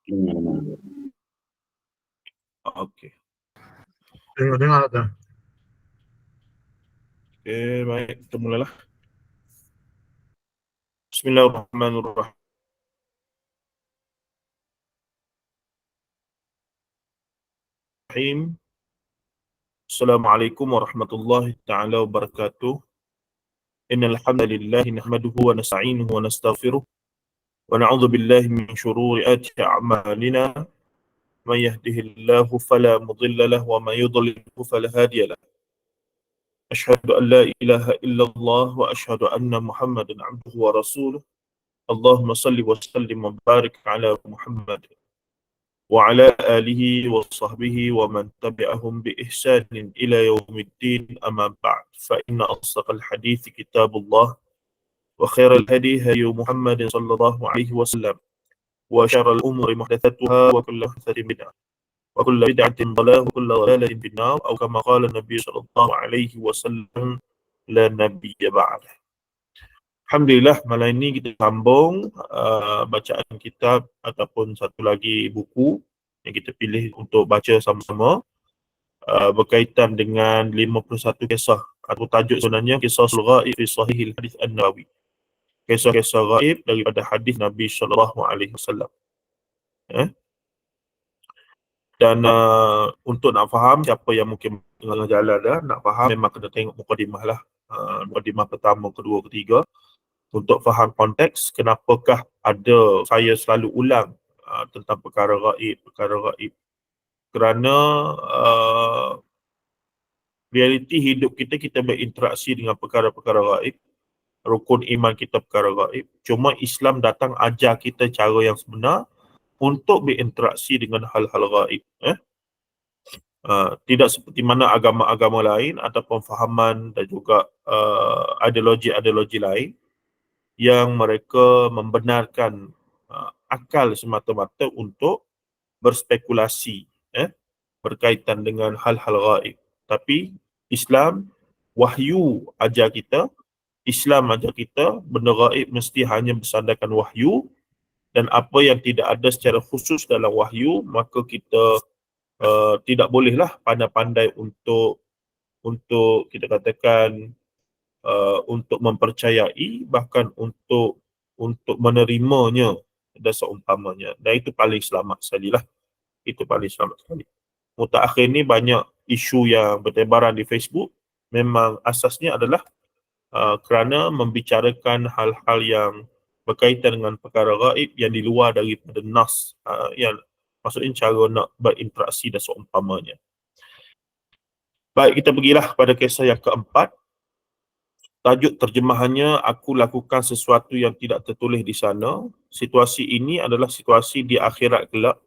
Okey. Dengar dah. Okey, baik. Kita mulalah. Bismillahirrahmanirrahim. Assalamualaikum warahmatullahi taala wabarakatuh. Innal hamdalillah nahmaduhu wa nasta'inuhu wa nastaghfiruh wa na'udzu billahi min shururi a'malina. Man yahdihillahu fala mudilla lahu wa man yudlilhu fala hadiya lahu. Asyhadu an la ilaha illallah wa asyhadu anna Muhammadan 'abduhu wa rasuluh. Allahumma salli wa sallim wa barik ala Muhammad wa ala alihi wa sahbihi wa man tabi'ahum bi ihsanin ila yaumiddin, amma ba'd. Fa inna asdaqal hadithi kitabullah wa khairal hadi hadi Muhammadin sallallahu alaihi wasallam wa syarrul umuri muhdatsatuha wa kullu muhdatsatin bid'ah wa kullu bid'atin dhalalah wa kullu dhalalatin finnar, atau kama qala Nabi sallallahu alaihi wasallam, la nabiyya ba'da. Alhamdulillah, malam ini kita sambung bacaan kitab ataupun satu lagi buku yang kita pilih untuk baca sama-sama, berkaitan dengan 51 kisah, atau tajuk sebenarnya Qisasul Ghaib fi Sahihil Hadits An-Nabawi. Kisah-kisah ghaib daripada hadis Nabi sallallahu alaihi wasallam. Dan untuk nak faham, siapa yang mungkin tengah jalan dah nak faham, memang kena tengok mukadimah lah. Mukadimah pertama, kedua, ketiga, untuk faham konteks kenapakah ada saya selalu ulang tentang perkara gaib. Kerana realiti hidup kita berinteraksi dengan perkara-perkara gaib. Rukun iman kita perkara gaib. Cuma Islam datang ajar kita cara yang sebenar untuk berinteraksi dengan hal-hal gaib. Tidak seperti mana agama-agama lain ataupun fahaman dan juga ideologi-ideologi lain yang mereka membenarkan akal semata-mata untuk berspekulasi berkaitan dengan hal-hal gaib. Tapi Islam, wahyu ajar kita, Islam ajar kita benda gaib mesti hanya bersandarkan wahyu, dan apa yang tidak ada secara khusus dalam wahyu, maka kita tidak bolehlah pandai-pandai untuk kita katakan untuk mempercayai, bahkan untuk menerimanya dan seumpamanya. Dan itu paling selamat sekali lah. Itu paling selamat sekali. Mutakhir ni banyak isu yang bertebaran di Facebook, memang asasnya adalah kerana membicarakan hal-hal yang berkaitan dengan perkara gaib yang di luar daripada nas, yang maksudnya cara nak berinteraksi dan seumpamanya. Baik, kita pergilah pada kisah yang keempat. Tajuk terjemahannya, aku lakukan sesuatu yang tidak tertulis di sana. Situasi ini adalah situasi di akhirat kelak.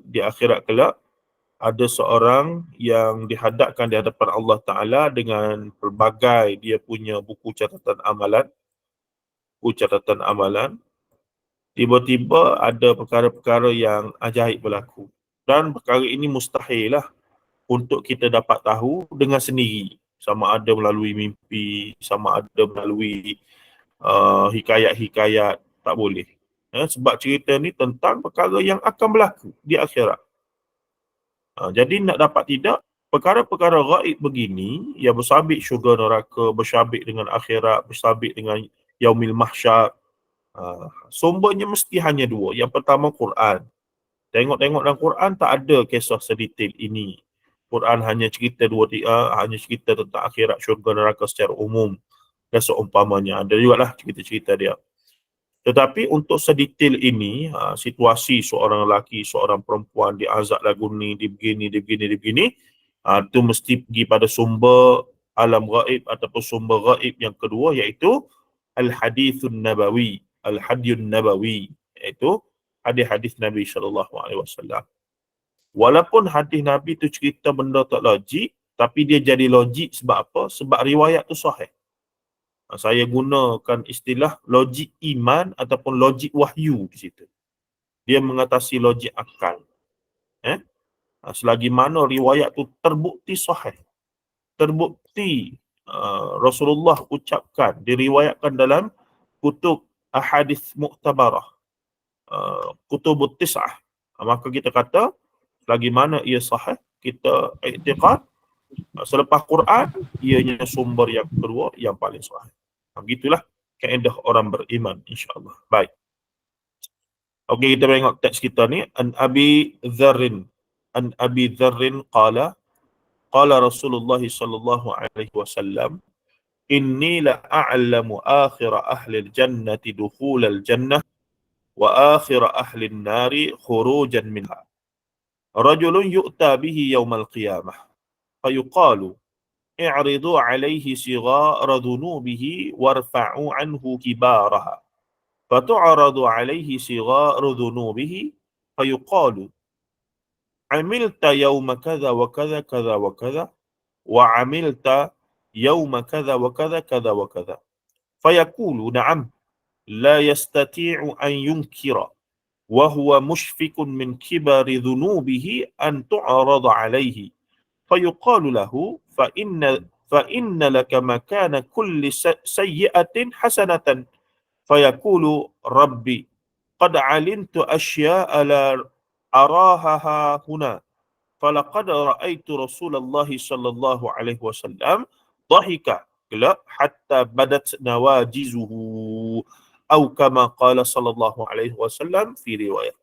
Di akhirat kelak, ada seorang yang dihadapkan di hadapan Allah Ta'ala dengan pelbagai dia punya buku catatan amalan. Tiba-tiba ada perkara-perkara yang ajaib berlaku. Dan perkara ini mustahil lah untuk kita dapat tahu dengan sendiri. Sama ada melalui mimpi, sama ada melalui hikayat-hikayat, tak boleh. Sebab cerita ni tentang perkara yang akan berlaku di akhirat. Jadi nak dapat tidak, perkara-perkara gaib begini yang bersabit syurga neraka, bersabit dengan akhirat, bersabit dengan yaumil mahsyar, sumbernya mesti hanya dua. Yang pertama, Quran. Tengok-tengok dalam Quran tak ada kisah sedetail ini. Quran hanya cerita hanya cerita tentang akhirat, syurga neraka secara umum dan seumpamanya. Ada jugalah cerita-cerita dia. Tetapi untuk sedetail ini, situasi seorang lelaki, seorang perempuan diazab lagu ni, di begini, itu mesti pergi pada sumber alam gaib ataupun sumber gaib yang kedua, iaitu Al-Hadithun Nabawi. Al-Hadithun Nabawi, iaitu hadis-hadis Nabi SAW. Walaupun hadis Nabi tu cerita benda tak logik, tapi dia jadi logik sebab apa? Sebab riwayat tu sahih. Saya gunakan istilah logik iman ataupun logik wahyu di situ. Dia mengatasi logik akal. Selagi mana riwayat tu terbukti sahih, terbukti Rasulullah ucapkan, diriwayatkan dalam kutub ahadits mu'tabarah, kutubut tis'ah. Maka kita kata lagi mana ia sahih, kita i'tiqad selepas Quran ianya sumber yang kedua yang paling sahih. Begitulah kaedah orang beriman, insya-Allah. Baik. Okey, kita tengok teks kita ni. An Abi Dzarrin qala Rasulullah sallallahu alaihi wasallam, inni la a'lamu akhir ahli al-jannati dukhul al-jannah wa akhir ahli an-nari khurujan minha. Rajulun yu'ta bihi yawm al-qiyamah fayuqalu i'ridu alayhi sighara dhunubihi warfa'u anhu kibaraha. Fatu'radu alayhi sigharu dhunubihi fayuqalu amilta yawma kadha wa kadha kadha wa kadha wa amilta yawma kadha wa kadha kadha wa kadha. Fayaqulu na'am la yastati'u an yunkira wa huwa mushfikun min kibari dhunubihi an tu'rada alayhi. Fayuqalu lahu fa inna laka makana kulli sayyi'atin hasanatan. Fayaqulu rabbi qad alimtu asya'a la araha huna falaqad ra'aitu Rasulullah sallallahu alaihi wasallam dhahika hatta badat nawajizuhu atau kama qala sallallahu alaihi wasallam fi riwayat.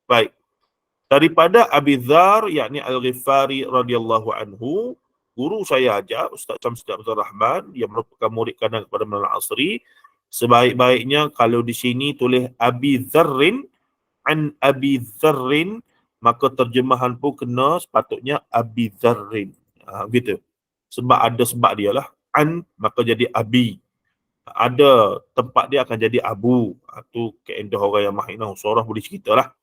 Baik. Daripada Abi Dzar yakni Al-Ghifari radhiyallahu anhu, guru saya ajar Ustaz Syamsuddin Abdul Rahman yang merupakan murid kanan kepada Imam Al-Asri. Sebaik-baiknya kalau di sini tulis Abi Dzarrin an Abi Dzarrin, maka terjemahan pun kena sepatutnya Abi Dzarrin. Gitu. Sebab ada sebab dia lah. An maka jadi Abi. Ada tempat dia akan jadi Abu. Itu kaedah orang yang mahir surah boleh cerita lah.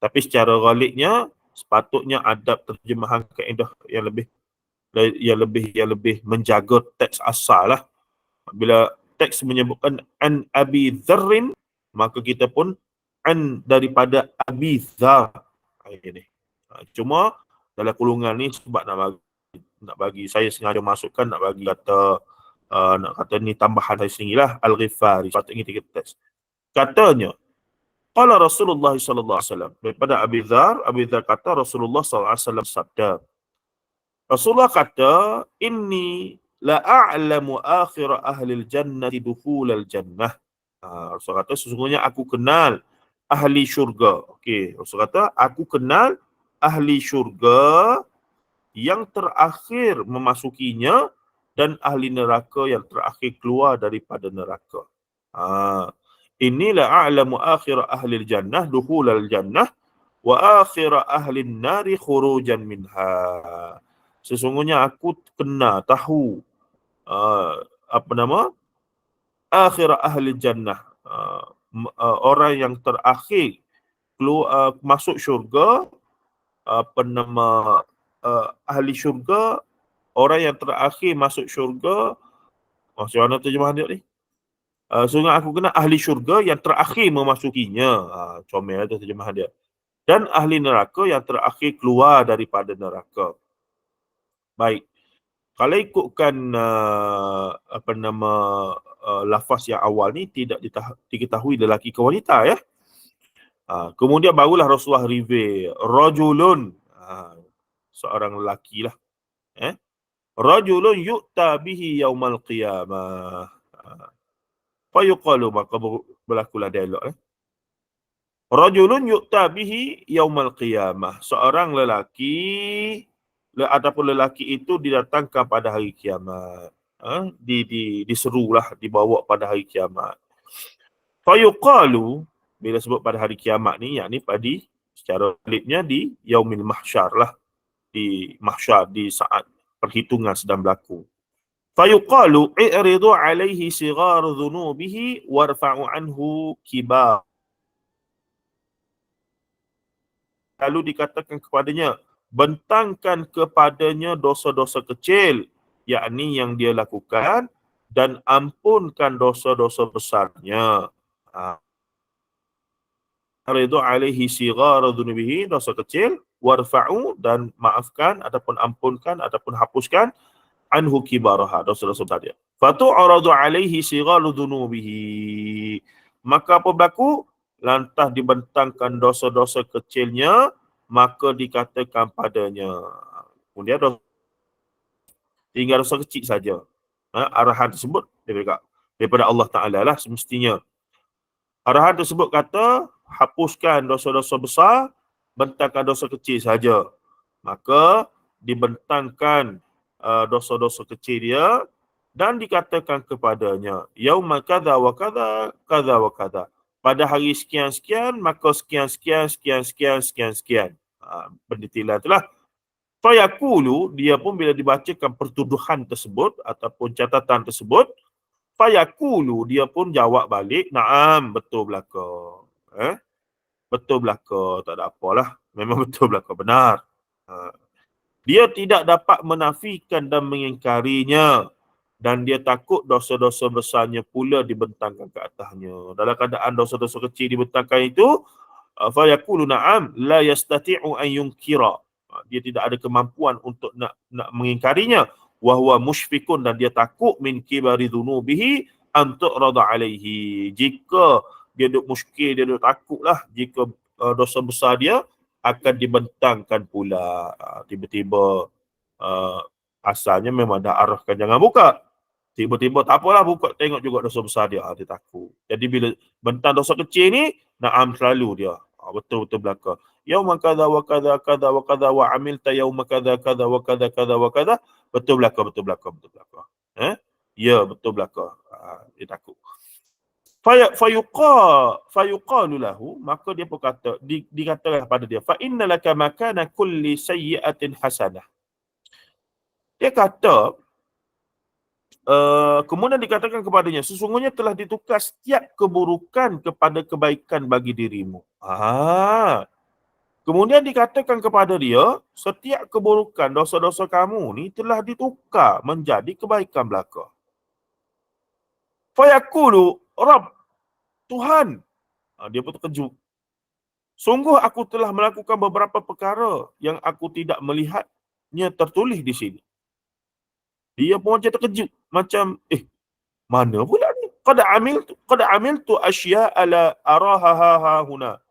Tapi secara ghalibnya sepatutnya adab terjemahan kaedah yang lebih menjaga teks asal lah. Bila teks menyebutkan an Abi Dzarrin, maka kita pun an daripada Abi Dzar. Ini. Cuma dalam kurungan ni sebab nak bagi saya sengaja masukkan nak bagi nak kata ni tambahan saya sendiri lah Al-Ghifari. Sepatutnya kita teks. Katanya qala Rasulullah sallallahu alaihi wasallam, daripada Abi Dzar kata Rasulullah sallallahu alaihi wasallam sabda. Rasulullah kata, inni la a'lamu akhir ahli al-jannati dukhul al-jannah. Rasul kata sesungguhnya aku kenal ahli syurga. Okey, Rasul kata aku kenal ahli syurga yang terakhir memasukinya dan ahli neraka yang terakhir keluar daripada neraka. Inni la a'lamu akhir ahli al-jannah dukhul al-jannah wa akhir ahli an-nari khurujan minha. Sesungguhnya aku tahu akhir ahli jannah, orang yang terakhir keluar masuk syurga, ahli syurga, orang yang terakhir masuk syurga. Macam mana terjemahan dia ni? Sesungguhnya aku kenal ahli syurga yang terakhir memasukinya. Comel tu terjemahan dia. Dan ahli neraka yang terakhir keluar daripada neraka. Baik. Kalau ikutkan lafaz yang awal ni tidak diketahui lelaki ke wanita ya. Kemudian barulah Rasulullah reveal rajulun, seorang lelaki lah. Rajulun yu'ta bihi yaumal qiyamah. Fayuqalu, maka berlakulah dialog. Rajulun yu'ta bihi yaumal qiyamah. Seorang lelaki ataupun lelaki itu didatangkan pada hari kiamat. Diserulah, dibawa pada hari kiamat. Fayuqalu, bila sebut pada hari kiamat ni, yakni secara validnya di yaumil mahsyar lah. Di mahsyar, di saat perhitungan sedang berlaku. Fayuqalu i'ridu alaihi sighar dhunubihi warfa'u anhu kibar. Lalu dikatakan kepadanya, bentangkan kepadanya dosa-dosa kecil, yakni yang dia lakukan, dan ampunkan dosa-dosa besarnya. Ridha alaihi sighar dhunubihi, dosa kecil, warfa'u, dan maafkan ataupun ampunkan ataupun hapuskan anhu kibaraha, dosa-dosa besar dia. Fatu'radu alaihi sighar dhunubihi, maka apa berlaku? lantas dibentangkan dosa-dosa kecilnya, maka dikatakan padanya. Kemudian tinggal dosa kecil saja. Arahan tersebut daripada Allah Ta'ala lah semestinya. Arahan tersebut kata, hapuskan dosa-dosa besar, bentangkan dosa kecil saja. Maka dibentangkan dosa-dosa kecil dia dan dikatakan kepadanya, yauma kadza wa kadza, kadza wa kadza. Pada hari sekian-sekian, maka sekian-sekian, sekian-sekian, sekian-sekian. Pendetilan itulah. Fayaqulu, dia pun bila dibacakan pertuduhan tersebut ataupun catatan tersebut, fayaqulu, dia pun jawab balik, na'am, betul belaka. Betul belaka, tak ada apalah. Memang betul belaka, benar. Dia tidak dapat menafikan dan mengingkarinya. Dan dia takut dosa-dosa besarnya pula dibentangkan ke atasnya. Dalam keadaan dosa-dosa kecil dibentangkan itu, fayaqulu na'am, la yastati'u an yunkira. Dia tidak ada kemampuan untuk nak mengingkarinya. Wa huwa musyfikun, dan dia takut min kibari dhunubihi an tu'rada alaihi. Jika dia duk musykil, dia duk takutlah jika dosa besar dia akan dibentangkan pula. Tiba-tiba asalnya memang dah arahkan jangan buka. Tiba-tiba tak apalah buka, tengok juga dosa besar dia. Dia takut. Jadi bila bentang dosa kecil ni, na'am selalu dia. Betul-betul belaka. Yauma kadza wa kadza kadza wa kadza wa amilta yauma kadza kadza wa kadza kadza wa kadza. Betul belaka, betul belaka, betul belaka. Ya, betul belaka. Dia takut. Fayuqalu lahu, maka dia pun kata, dikatakan kepada dia, fa inna laka makana kulli sayyi'atin hasanah. Dia kata, kemudian dikatakan kepadanya, sesungguhnya telah ditukar setiap keburukan kepada kebaikan bagi dirimu. Kemudian dikatakan kepada dia, setiap keburukan dosa-dosa kamu ni telah ditukar menjadi kebaikan belaka. Fayaqulu, Rabb, Tuhan. Dia pun terkejut. Sungguh aku telah melakukan beberapa perkara yang aku tidak melihatnya tertulis di sini. Dia pun macam terkejut. Macam, mana pula ni? Qad amiltu asya'a la araha huna.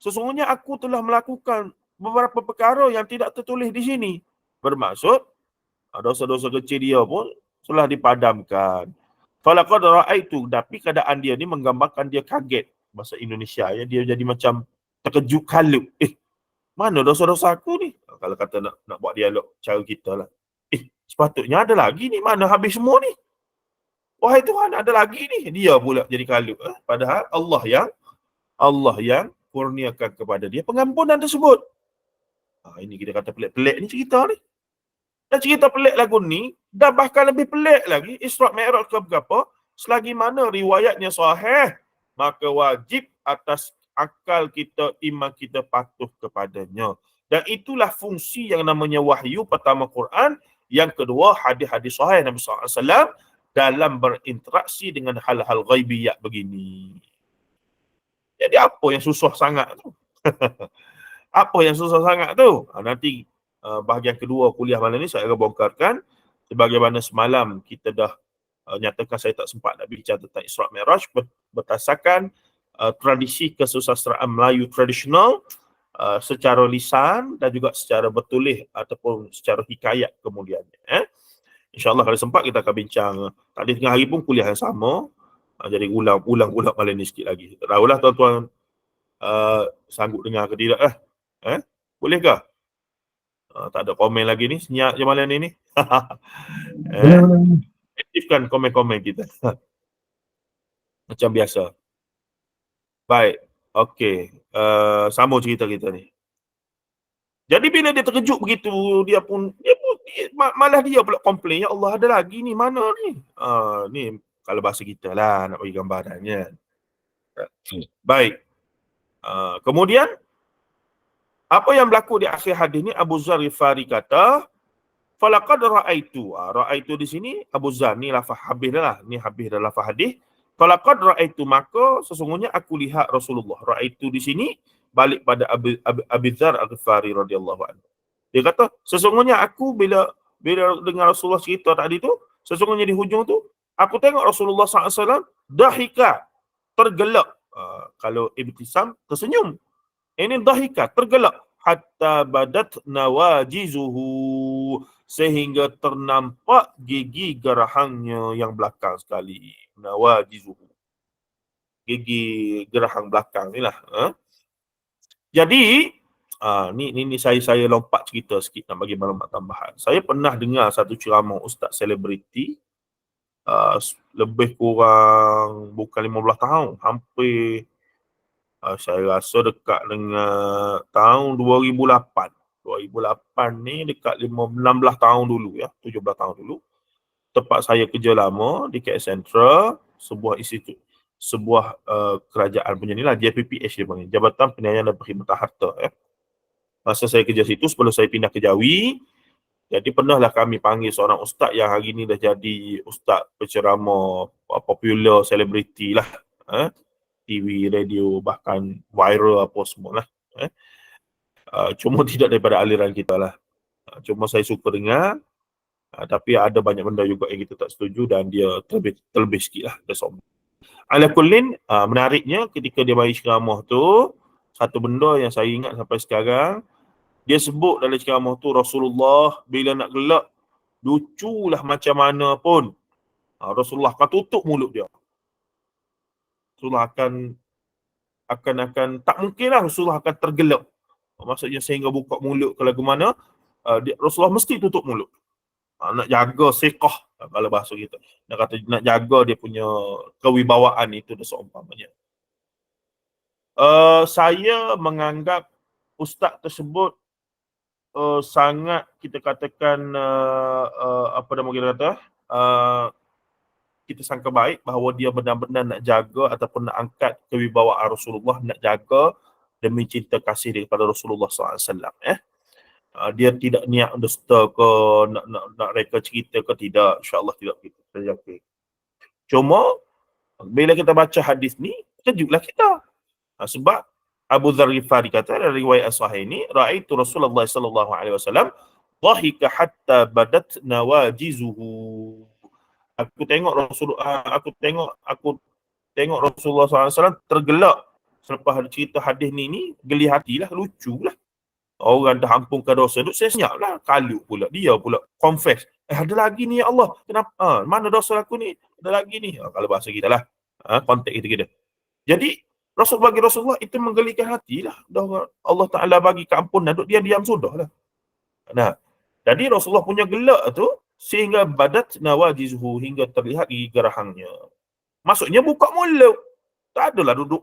Sesungguhnya aku telah melakukan beberapa perkara yang tidak tertulis di sini. Bermaksud, dosa-dosa kecil dia pun telah dipadamkan. Falaqad ra'aitu, tapi keadaan dia ni menggambarkan dia kaget. Bahasa Indonesia ya, dia jadi macam terkejut kalut. Mana dosa-dosa aku ni? Kalau kata nak buat dialog cara kita lah. Sepatutnya ada lagi ni, mana habis semua ni? Wahai Tuhan, ada lagi ni. Dia pula jadi kalut. Padahal Allah yang kurniakan kepada dia pengampunan tersebut. Ini kita kata pelik-pelik ni cerita ni. Dan cerita pelik lagu ni, dan bahkan lebih pelik lagi, Isra' Mi'raj ke berapa, selagi mana riwayatnya sahih, maka wajib atas akal kita, iman kita patuh kepadanya. Dan itulah fungsi yang namanya wahyu, pertama Quran, yang kedua hadis-hadis sahih Nabi SAW dalam berinteraksi dengan hal-hal ghaibiyat begini. Jadi apa yang susah sangat tu? Apa yang susah sangat tu? Nanti bahagian kedua kuliah malam ni saya akan bongkarkan. Sebagaimana semalam kita dah nyatakan, saya tak sempat nak bincang tentang Isra' Mi'raj berdasarkan tradisi kesusastraan Melayu tradisional, secara lisan dan juga secara bertulis ataupun secara hikayat kemudiannya. InsyaAllah kalau sempat kita akan bincang. Tadi tengah hari pun kuliah yang sama. Jadi ulang malam ni sikit lagi. Tak tahulah tuan-tuan sanggup dengar ke tidak lah. Boleh ke? Tak ada komen lagi ni. Senyap je malam ni. Aktifkan komen-komen kita. Macam biasa. Baik. Okey. Sama cerita kita ni. Jadi bila dia terkejut begitu, dia pun malah dia pula komplain, ya Allah, ada lagi ni, mana ni? Ni kalau bahasa kita lah nak bagi gambarannya. Baik. Kemudian apa yang berlaku di akhir hadis ni, Abu Zar Ghifari kata, falaqad ra'aitu. Ra'aitu di sini Abu Zar ni lafaz habis dah lah. Ni habis dah lafaz hadis. Falaqad ra'aitu, maka sesungguhnya aku lihat Rasulullah. Ra'aitu di sini balik pada Abu Zar Ghifari radhiyallahu anhu. Dia kata, sesungguhnya aku bila dengar Rasulullah cerita tadi tu, sesungguhnya di hujung tu, aku tengok Rasulullah SAW dahika, tergelak. Kalau ibtisam, tersenyum. Ini dhahika, tergelak. Hatta badat nawajizuhu, sehingga ternampak gigi gerahangnya yang belakang sekali. Nawajizuhu, gigi gerahang belakang ni lah. Jadi, ni saya lompat cerita sikit nak bagi maklumat tambahan. Saya pernah dengar satu ceramah ustaz selebriti, lebih kurang bukan 15 tahun, hampir saya rasa dekat dengan tahun 2008. 2008 ni dekat 16 tahun dulu ya, 17 tahun dulu. Tempat saya kerja lama di KL Central, sebuah institut, sebuah kerajaan punya ni lah, JPPH dia panggil, Jabatan Penilaian dan Perkhidmatan Harta ya. Masa saya kerja situ sebelum saya pindah ke Jawi, jadi pernahlah kami panggil seorang ustaz yang hari ni dah jadi ustaz penceramah popular, selebriti lah. TV, radio, bahkan viral apa semua lah. Cuma tidak daripada aliran kita lah. Cuma saya suka dengar, tapi ada banyak benda juga yang kita tak setuju dan dia terlebih sikit lah. Ala kullin, menariknya ketika dia bagi ceramah tu, satu benda yang saya ingat sampai sekarang, dia sebut dalam ceramah tu, Rasulullah bila nak gelak, luculah macam mana pun, Rasulullah akan tutup mulut dia. Rasulullah akan tak mungkinlah Rasulullah akan tergelak. Maksudnya sehingga buka mulut ke lagu mana, Rasulullah mesti tutup mulut. Nak jaga siqah, kalau bahasa kita. Nak jaga dia punya kewibawaan itu dan seumpamanya. Saya menganggap ustaz tersebut sangat, kita katakan, apa nama kita kata, kita sangka baik bahawa dia benar-benar nak jaga ataupun nak angkat kewibawaan Rasulullah, nak jaga demi cinta kasih daripada Rasulullah SAW. Dia tidak niat dusta ke, nak reka cerita ke, tidak. InsyaAllah tidak begitu. Saya yakin. Cuma, bila kita baca hadis ni, kejutlah kita. Sebab Abu Dzar Ghifari kata dalam riwayat sahih ini, ra'aitu Rasulullah sallallahu alaihi wasallam dhahika hatta badat nawajizuhu. Aku tengok Rasulullah SAW tergelak selepas cerita hadis ni geli hatilah, luculah. Orang dah ampunkan dosa, duk senyap lah, kalut pula, dia pula confess. Ada lagi ni ya Allah, kenapa? Mana dosa aku ni? Ada lagi ni. Kalau bahasa kita lah, konteks kita. Jadi, Rasulullah itu menggelikan hati lah. Allah Ta'ala bagi keampunan, duk dia diam sudah lah. Nah, jadi Rasulullah punya gelak tu, sehingga badat nawajizuhu, hingga terlihat gigi gerahangnya. Maksudnya buka mulut. Tak adalah duduk.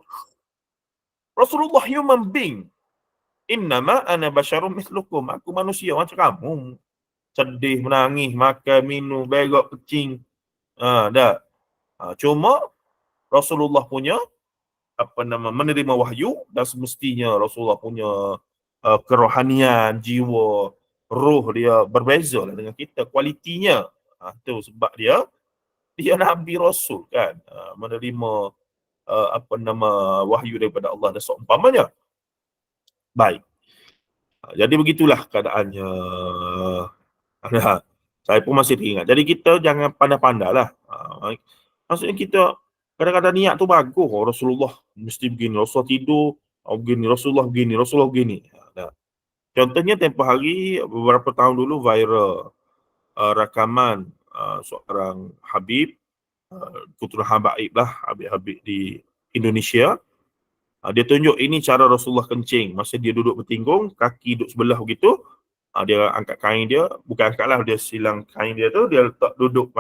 Rasulullah human being. Innama ana basyarum mislukum. Aku manusia macam kamu. Sedih, menangis, makan, minum, berak, kecing. Dah. Cuma Rasulullah punya menerima wahyu, dan semestinya Rasulullah punya kerohanian, jiwa, roh dia berbeza lah dengan kita, kualitinya. Tu sebab dia Nabi Rasul kan, menerima wahyu daripada Allah dan seumpamanya. Baik. Jadi begitulah keadaannya. Saya pun masih teringat. Jadi kita jangan pandai-pandai lah. Maksudnya kita kadang-kadang niat tu bagus. Rasulullah mesti begini, Rasulullah tidur begini, Rasulullah begini. Contohnya tempoh hari beberapa tahun dulu viral rakaman seorang Habib, keturunan Habaib lah, Habib di Indonesia. Dia tunjuk ini cara Rasulullah kencing. Masa dia duduk bertinggung, kaki duduk sebelah begitu, dia angkat kain dia, bukan angkat lah, dia silang kain dia tu, dia letak duduk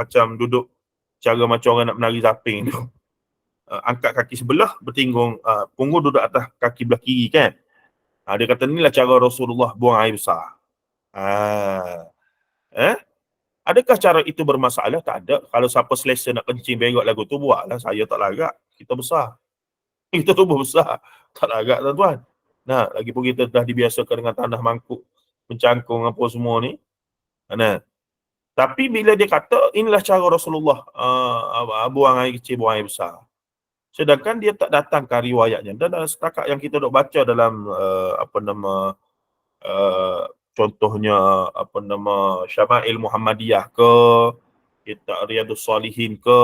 cara macam orang nak menari zaping tu. Angkat kaki sebelah, bertinggung, punggung duduk atas kaki belah kiri kan. Dia kata inilah cara Rasulullah buang air besar. Adakah cara itu bermasalah? Tak ada. Kalau siapa selesa nak kencing berak lagu tu, buatlah. Saya tak lagak. Kita besar. Kita tubuh besar. Tak lagak tuan-tuan. Nah, lagipun kita dah dibiasakan dengan tanah mangkuk, mencangkung apa semua ni. Nah, tapi bila dia kata inilah cara Rasulullah buang air kecil, buang air besar, sedangkan dia tak datangkan riwayatnya. Dan setakat yang kita dok baca dalam contohnya Syama'il Muhammadiyah ke, kitab Riyadhus Salihin ke,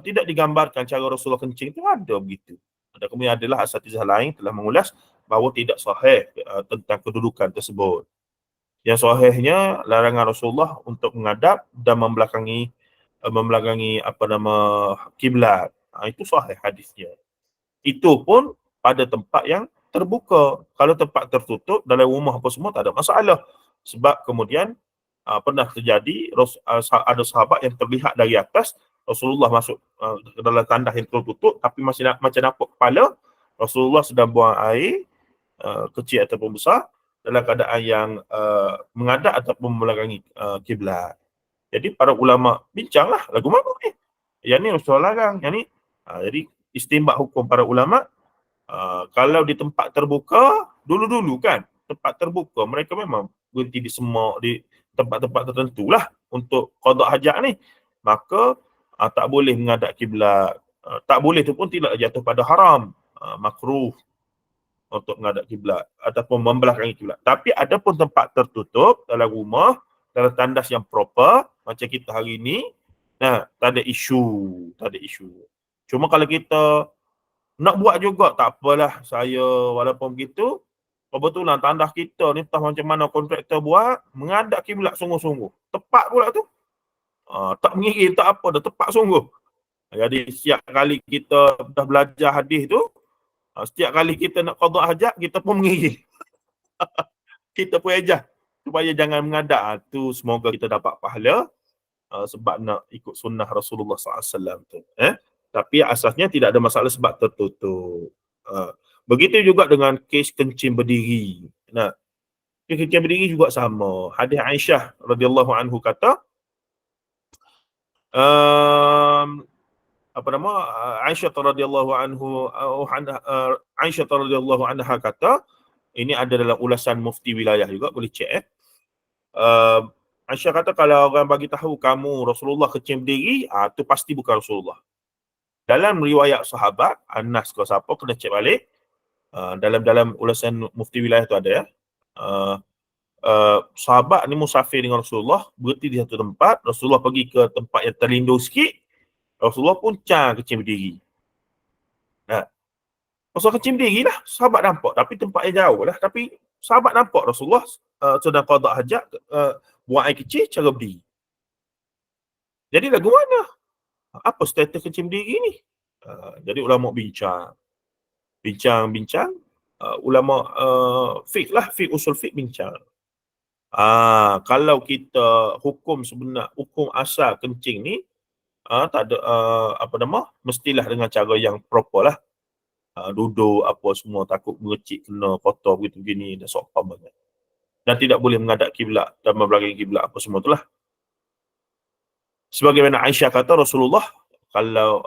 tidak digambarkan cara Rasulullah kencing tu ada begitu. Dan kemudian adalah asatizah lain telah mengulas bahawa tidak sahih tentang kedudukan tersebut. Yang sahihnya larangan Rasulullah untuk menghadap dan membelakangi kiblat. Itu sahih hadisnya. Itu pun pada tempat yang terbuka. Kalau tempat tertutup dalam rumah apa semua tak ada masalah. Sebab kemudian pernah terjadi ada sahabat yang terlihat dari atas Rasulullah masuk ke dalam tandas yang tertutup tapi masih macam nampak kepala. Rasulullah sedang buang air kecil ataupun besar dalam keadaan yang menghadap ataupun membelakangi kiblat. Jadi para ulama bincanglah lagu mana ni? Yang ni Rasulullah larang, yang ni. Jadi istinbat hukum para ulama, kalau di tempat terbuka, dulu-dulu kan, tempat terbuka, mereka memang berhenti di semak, di tempat-tempat tertentu lah untuk qada hajat ni. Maka tak boleh menghadap kiblat. Tak boleh tu pun tidak jatuh pada haram, makruh untuk menghadap kiblat ataupun membelakangi kiblat. Tapi ada pun tempat tertutup dalam rumah, dalam tandas yang proper, macam kita hari ni, tak ada isu. Cuma kalau kita nak buat juga, tak apalah, saya walaupun begitu, kebetulan tandas kita ni, entah macam mana kontraktor buat, menghadap kiblat sungguh-sungguh. Tepat pula tu. Tak mengirim, tak apa dah, tepat sungguh. Jadi setiap kali kita dah belajar hadis tu, setiap kali kita nak qada hajat, kita pun mengirim. Kita pun ejah supaya jangan menghadap. Tu semoga kita dapat pahala sebab nak ikut sunnah Rasulullah SAW tu. Tapi asasnya tidak ada masalah sebab tertutup. Begitu juga dengan kes kencing berdiri. Kes kencing berdiri juga sama. Hadis Aisyah radhiyallahu anhu kata, Aisyah radhiyallahu anha kata, ini ada dalam ulasan mufti wilayah juga, boleh cek. Aisyah kata kalau orang bagi tahu kamu Rasulullah kencing berdiri, tu pasti bukan Rasulullah. Dalam riwayat sahabat, Anas ke siapa, kena cek balik. Dalam ulasan mufti wilayah tu ada ya. Sahabat ni musafir dengan Rasulullah, berhenti di satu tempat, Rasulullah pergi ke tempat yang terlindung sikit, Rasulullah pun kencing berdiri. Rasulullah kencing berdiri lah, sahabat nampak, tapi tempatnya jauh lah, tapi sahabat nampak Rasulullah sedang qada hajat, buang air kecil cara berdiri. Jadi lagu mana? Apa status kencing berdiri ni? Jadi ulama bincang, ulama fiqh lah, fiqh usul fiqh bincang. Kalau kita hukum asal kencing ni, tak ada mestilah dengan cara yang proper lah. Duduk apa semua, takut mengecik kena kotor begini dan sopan banget. Dan tidak boleh menghadap kiblat dan membelakangi kiblat apa semua itulah. Sebagaimana Aisyah kata, Rasulullah kalau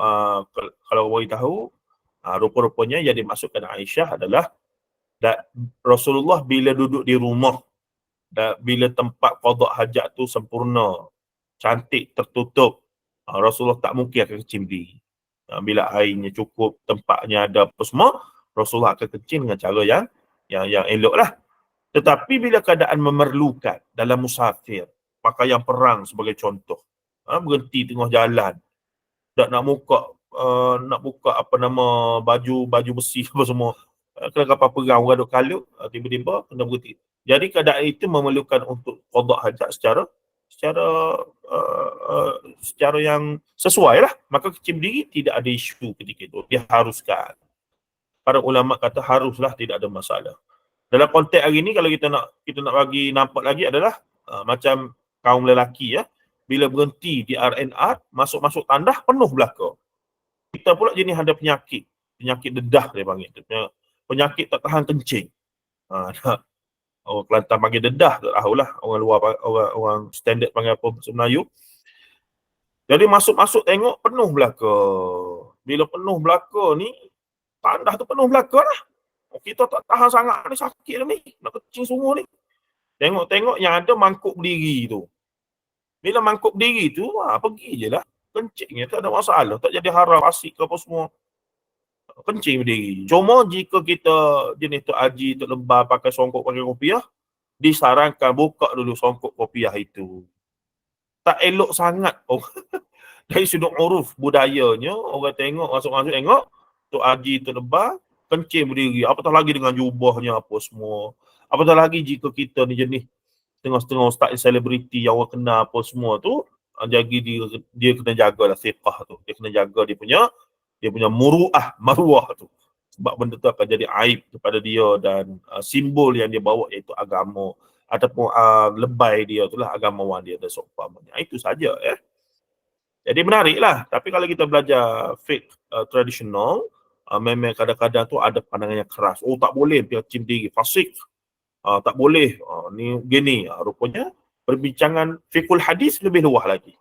beritahu, rupa-rupanya yang dimaksudkan Aisyah adalah Rasulullah bila duduk di rumah, bila tempat qada hajat tu sempurna, cantik, tertutup, Rasulullah tak mungkin akan kencing berdiri. Bila airnya cukup, tempatnya ada apa semua, Rasulullah akan kencing dengan cara yang elok lah. Tetapi bila keadaan memerlukan dalam musafir, pakaian perang sebagai contoh, berhenti tengah jalan, nak buka baju besi apa semua, kena kapal perang orang duk kalut, tiba-tiba kena berhenti. Jadi keadaan itu memerlukan untuk qada hajat secara yang sesuai lah, maka kencing berdiri tidak ada isu ketika itu, diharuskan. Para ulama kata haruslah, tidak ada masalah. Dalam konteks hari ni, kalau kita nak bagi nampak lagi adalah macam kaum lelaki ya, bila berhenti di RNR, masuk tandas penuh belaka. Kita pula jenis ada penyakit dedah dia panggil tu, penyakit tak tahan kencing. Orang Kelantan panggil dedah, tak tahulah orang luar, orang standard panggil apa bahasa Melayu. Jadi masuk tengok penuh belaka. Bila penuh belaka ni, tandas tu penuh belaka lah. Kita tak tahan sangat ni, sakit dah ni, nak kencing sungguh ni. Tengok yang ada mangkuk berdiri tu. Bila mangkuk berdiri tu, pergi je lah. Kencingnya tak ada masalah, tak jadi haram, asik ke apa semua. Kencing berdiri. Cuma jika kita jenis Tok Haji, Tok Lebah pakai songkok, pakai kopiah, disarankan buka dulu songkok kopiah itu. Tak elok sangat. Dari sudut uruf budayanya, orang tengok, masuk tengok, Tok Haji, Tok Lebah, kencing berdiri. Apatah lagi dengan jubahnya apa semua. Apatah lagi jika kita ni jenis tengah-tengah ustaz selebriti yang orang kenal apa semua tu, jadi dia kena jagalah siqah tu. Dia kena jaga dia punya muruah, maruah tu. Sebab benda tu akan jadi aib kepada dia dan simbol yang dia bawa iaitu agama ataupun lebay dia itulah agamawan dia dan seumpamanya. Itu saja ya. Jadi menariklah. Tapi kalau kita belajar fiqh tradisional, memang kadang-kadang tu ada pandangan yang keras. Oh tak boleh cium diri, fasik. Tak boleh. Ni gini. Rupanya perbincangan fiqhul hadis lebih luas lagi.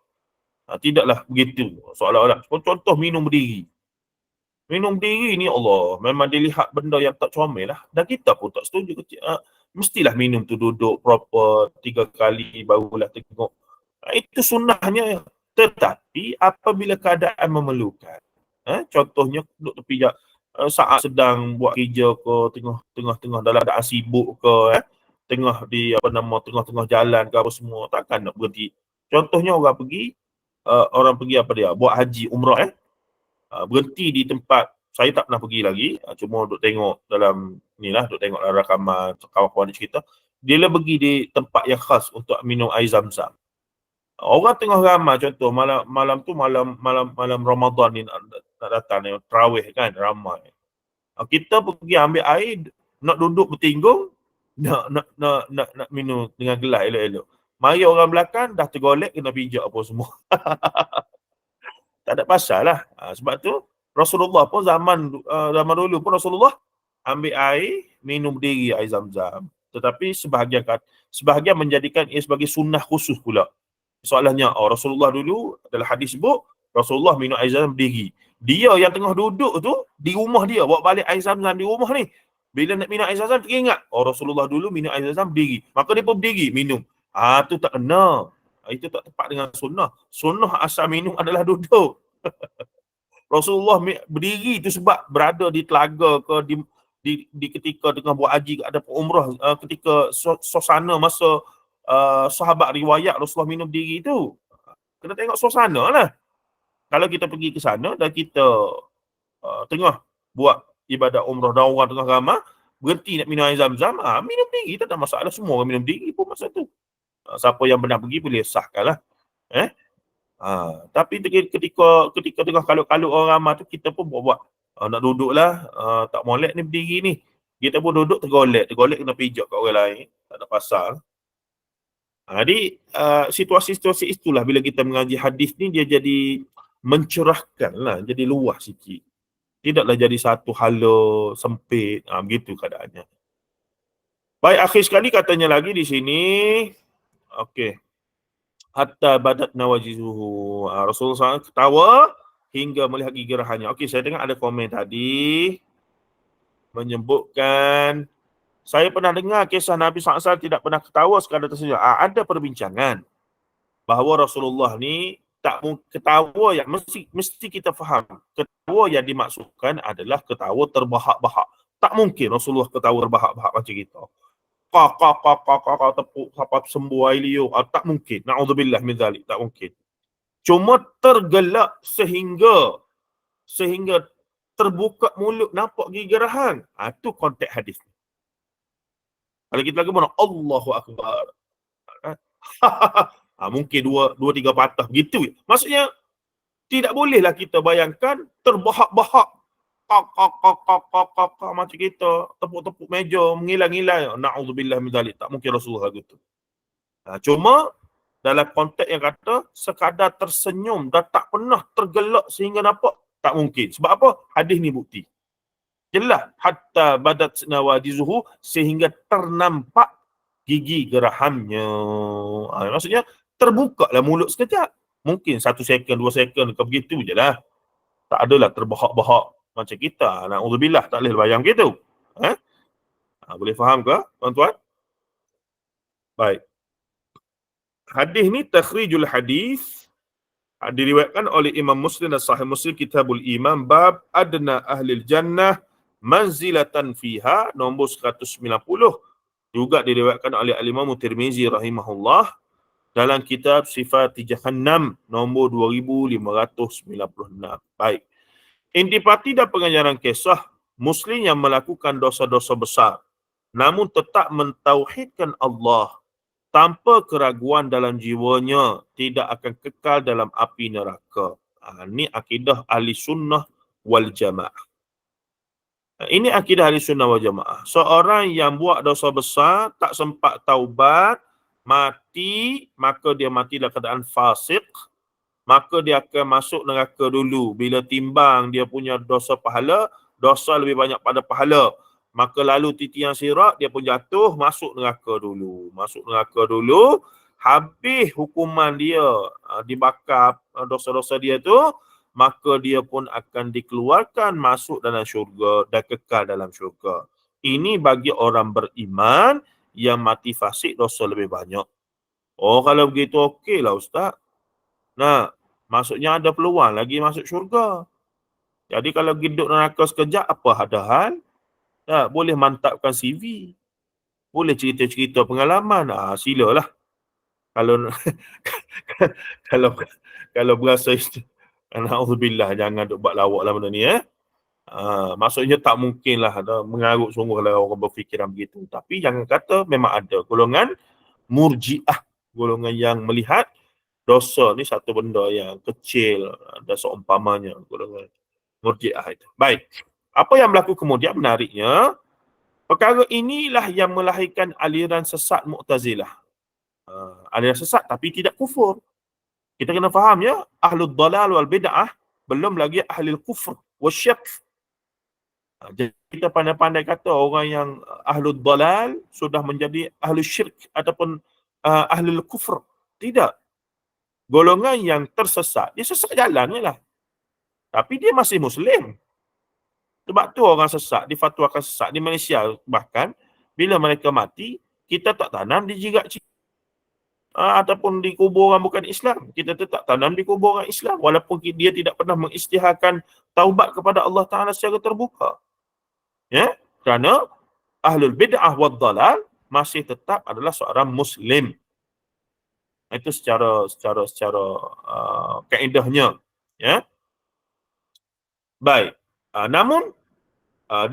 Tidaklah begitu. Seolah-olah. Contoh minum berdiri. Minum berdiri ni Allah. Memang dilihat benda yang tak comel lah. Dan kita pun tak setuju. Mestilah minum tu duduk proper 3 kali barulah tengok. Itu sunnahnya. Tetapi apabila keadaan memerlukan, contohnya duduk tepi saat sedang buat kerja ke, tengah-tengah dalam keadaan sibuk ke, tengah di tengah-tengah jalan ke apa semua, takkan nak berhenti. Contohnya orang pergi apa dia, buat haji, umrah, berhenti di tempat. Saya tak pernah pergi lagi, cuma duduk tengok dalam duduk tengok dalam rakaman kawan-kawan dia cerita. Dia lah pergi di tempat yang khas untuk minum air Zam-Zam. Orang tengah ramai, contoh malam tu malam Ramadan ni nak datang ni, tarawih kan, ramai. Kita pergi ambil air, nak duduk bertinggung, nak minum dengan gelas elok-elok. Mari orang belakang dah tergolek kena pijak apa semua. Tak ada pasal lah. Sebab tu Rasulullah pun zaman dulu pun Rasulullah ambil air, minum berdiri air Zam-Zam. Tetapi sebahagian menjadikan ia sebagai sunnah khusus pula. Soalannya, Rasulullah dulu dalam hadis sebut Rasulullah minum air Zam-Zam berdiri. Dia yang tengah duduk tu di rumah dia, bawa balik air Zam-Zam di rumah ni. Bila nak minum air Zam-Zam teringat, Rasulullah dulu minum air Zam-Zam berdiri. Maka dia pun berdiri minum. Tu tak kena. Itu tak tepat dengan sunnah. Sunnah asal minum adalah duduk. Rasulullah berdiri tu sebab berada di telaga ke di ketika tengah buat haji ada umrah, ketika suasana masa sahabat riwayat Rasulullah minum diri tu. Kena tengok suasana lah. Kalau kita pergi ke sana dan kita tengah buat ibadat umrah dan orang tengah ramai, berhenti nak minum air Zam-Zam, minum diri, tak ada masalah. Semua orang minum diri pun masa tu. Siapa yang benar pergi boleh sahkan lah. Tapi ketika tengah kalut-kalut orang ramai tu, kita pun buat nak duduk lah, tak molek ni berdiri ni. Kita pun duduk tergolek kena pijak kat orang lain. Tak ada pasal. Jadi situasi-situasi itulah bila kita mengaji hadis ni dia jadi mencerahkan lah, jadi luas sikit. Tidaklah jadi satu hala sempit, begitu keadaannya. Baik, akhir sekali katanya lagi di sini, okey. Hatta badat nawajizuhu. Rasulullah SAW ketawa hingga melihat gigi rahannya. Okey, saya dengar ada komen tadi menyebutkan saya pernah dengar kisah Nabi SAW tidak pernah ketawa sekadar tersenyum. Ada perbincangan bahawa Rasulullah ni tak ketawa yang mesti kita faham. Ketawa yang dimaksudkan adalah ketawa terbahak-bahak. Tak mungkin Rasulullah ketawa terbahak-bahak macam kita. Tepuk sampai sembuh air liur. Tak mungkin. Na'udzubillah min zalik. Tak mungkin. Cuma tergelak sehingga terbuka mulut nampak gigi rahan. Itu konteks hadis. Kalau kita lagi mana Allahu Akbar. Mungkin dua tiga patah begitu. Maksudnya tidak bolehlah kita bayangkan terbahak-bahak macam kita tepuk-tepuk meja mengilang-ilang. Na'udzubillah min zalik. Tak mungkin Rasulullah gitu. Cuma dalam konteks yang kata sekadar tersenyum dan tak pernah tergelak sehingga nampak, tak mungkin. Sebab apa? Hadis ni bukti. Jelas hatta badat nawajizuhu sehingga ternampak gigi gerahamnya. Maksudnya terbuka lah mulut sekejap. Mungkin 1 second, 2 second ke begitu je lah. Tak adalah terbahak-bahak macam kita. Na'udzubillah, tak boleh bayang begitu. Boleh faham ke tuan-tuan? Baik. Hadis ni takhrijul hadis diriwayatkan oleh Imam Muslim dan Sahih Muslim Kitabul Iman bab adna ahlil jannah manzilatan fiha nombor 190, juga diriwayatkan oleh Al-Imam Tirmizi rahimahullah dalam kitab Sifat Jahannam nombor 2596. Baik. Intipati dan pengajaran kisah Muslim yang melakukan dosa-dosa besar namun tetap mentauhidkan Allah tanpa keraguan dalam jiwanya tidak akan kekal dalam api neraka. Ini akidah ahli sunnah wal jamaah. Ini akidah ahli sunnah wal jamaah. Seorang yang buat dosa besar, tak sempat taubat, mati, maka dia mati dalam keadaan fasik, maka dia akan masuk neraka dulu. Bila timbang dia punya dosa pahala, dosa lebih banyak pada pahala. Maka lalu titian sirat, dia pun jatuh, masuk neraka dulu. Masuk neraka dulu, habis hukuman dia dibakar dosa-dosa dia tu, maka dia pun akan dikeluarkan masuk dalam syurga dan kekal dalam syurga. Ini bagi orang beriman yang mati fasik dosa lebih banyak. Oh, kalau begitu okeylah Ustaz. Nah, maksudnya ada peluang lagi masuk syurga. Jadi kalau hidup neraka sekejap, apa ada hal? Ya, boleh mantapkan CV. Boleh cerita-cerita pengalaman. Silalah. Kalau kalau kalau berasa itu, na'udzubillah, jangan duk buat lawak lah benda ni. Maksudnya tak mungkin lah mengarut sungguh lah orang berfikiran begitu. Tapi jangan kata memang ada golongan murji'ah. Golongan yang melihat dosa ni satu benda yang kecil dan seumpamanya. Golongan murji'ah itu. Baik. Apa yang berlaku kemudian menariknya, perkara inilah yang melahirkan aliran sesat Mu'tazilah. Aliran sesat tapi tidak kufur. Kita kena faham ya, ahlul dalal wal bid'ah belum lagi ahlul kufur wasyak. Jadi kita pandai-pandai kata orang yang ahlul dalal sudah menjadi ahlul syirk ataupun ahlul kufur. Tidak. Golongan yang tersesat, dia sesat jalan lah. Tapi dia masih Muslim. Sebab tu orang sesat, difatwakan sesat di Malaysia. Bahkan, bila mereka mati, kita tak tanam di jirat ataupun di kubur orang bukan Islam. Kita tetap tanam di kubur orang Islam. Walaupun dia tidak pernah mengisytiharkan taubat kepada Allah Ta'ala secara terbuka. Ya? Kerana ahlul bid'ah wad dalal masih tetap adalah seorang Muslim. Itu secara kaedahnya. Ya? Baik. Namun,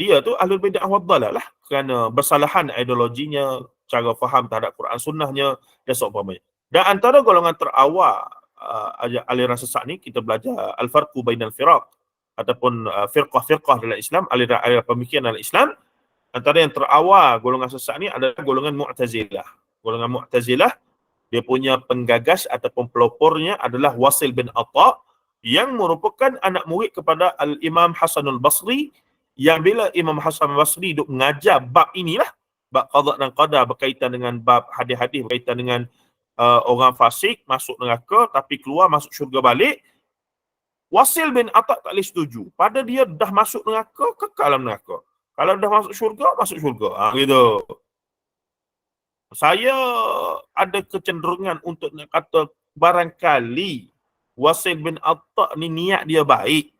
dia tu ahlul bid'ah wad dalal lah. Kerana bersalahan ideologinya, cara faham terhadap Quran sunnahnya dan seumpamanya. Dan antara golongan terawal aliran sesat ni, kita belajar al-farqu bainal firaq ataupun firqah-firqah dalam Islam, aliran pemikiran dalam Islam. Antara yang terawal golongan sesat ni adalah golongan Mu'tazilah. Golongan Mu'tazilah, dia punya penggagas ataupun pelopornya adalah Wasil bin Atha yang merupakan anak murid kepada Al-Imam Hasanul Basri, yang bila Imam Hasan Basri duk mengajar bab inilah, bab qada dan qadar berkaitan dengan bab hadis-hadis berkaitan dengan orang fasik masuk neraka tapi keluar masuk syurga balik, Wasil bin Atha tak boleh setuju. Pada dia dah masuk neraka, kekal dalam neraka. Kalau dah masuk syurga, masuk syurga. Gitu. Saya ada kecenderungan untuk nak kata barangkali Wasil bin Atha ni niat dia baik,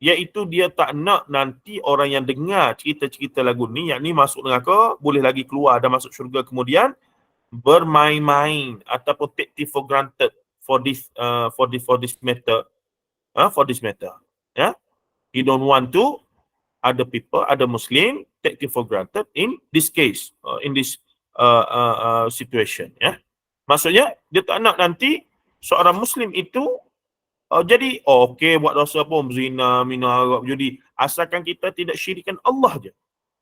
iaitu dia tak nak nanti orang yang dengar cerita-cerita lagu ni, yang ni masuk neraka, boleh lagi keluar dan masuk syurga kemudian, bermain-main ataupun take for granted for this matter. For this matter. Yeah? He don't want to other people, other Muslim, take it for granted in this case, in this situation. Yeah? Maksudnya, dia tak nak nanti seorang Muslim itu jadi, okey, buat dosa pun, zina, mina, arak, judi. Asalkan kita tidak syirikan Allah je.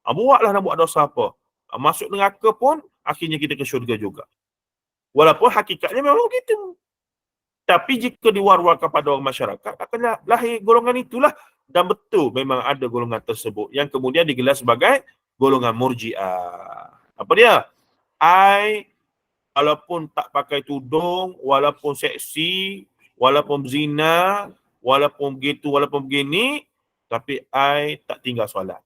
Buatlah nak buat dosa apa. Masuk neraka pun, akhirnya kita ke syurga juga. Walaupun hakikatnya memang begitu. Tapi jika diwar-war kepada orang masyarakat, akan lahir golongan itulah. Dan betul memang ada golongan tersebut yang kemudian digelar sebagai golongan murji'ah. Apa dia? Walaupun tak pakai tudung, walaupun seksi, walaupun zina, walaupun begitu, walaupun begini, tapi I tak tinggal solat.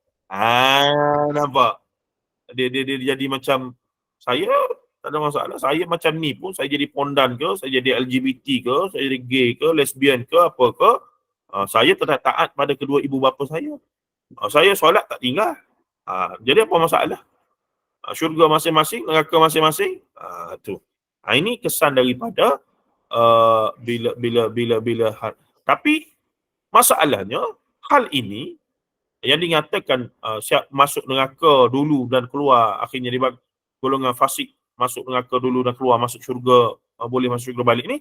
Nampak? Dia jadi macam, saya tak ada masalah. Saya macam ni pun, saya jadi pondan ke, saya jadi LGBT ke, saya jadi gay ke, lesbian ke, apa ke, saya tetap taat pada kedua ibu bapa saya. Saya solat tak tinggal. Jadi apa masalah? Syurga masing-masing, neraka masing-masing. Tu. Ini kesan daripada bila. Tapi masalahnya, hal ini yang dinyatakan siap masuk neraka dulu dan keluar, akhirnya dibagi golongan fasik masuk neraka dulu dan keluar masuk syurga, boleh masuk syurga balik ni,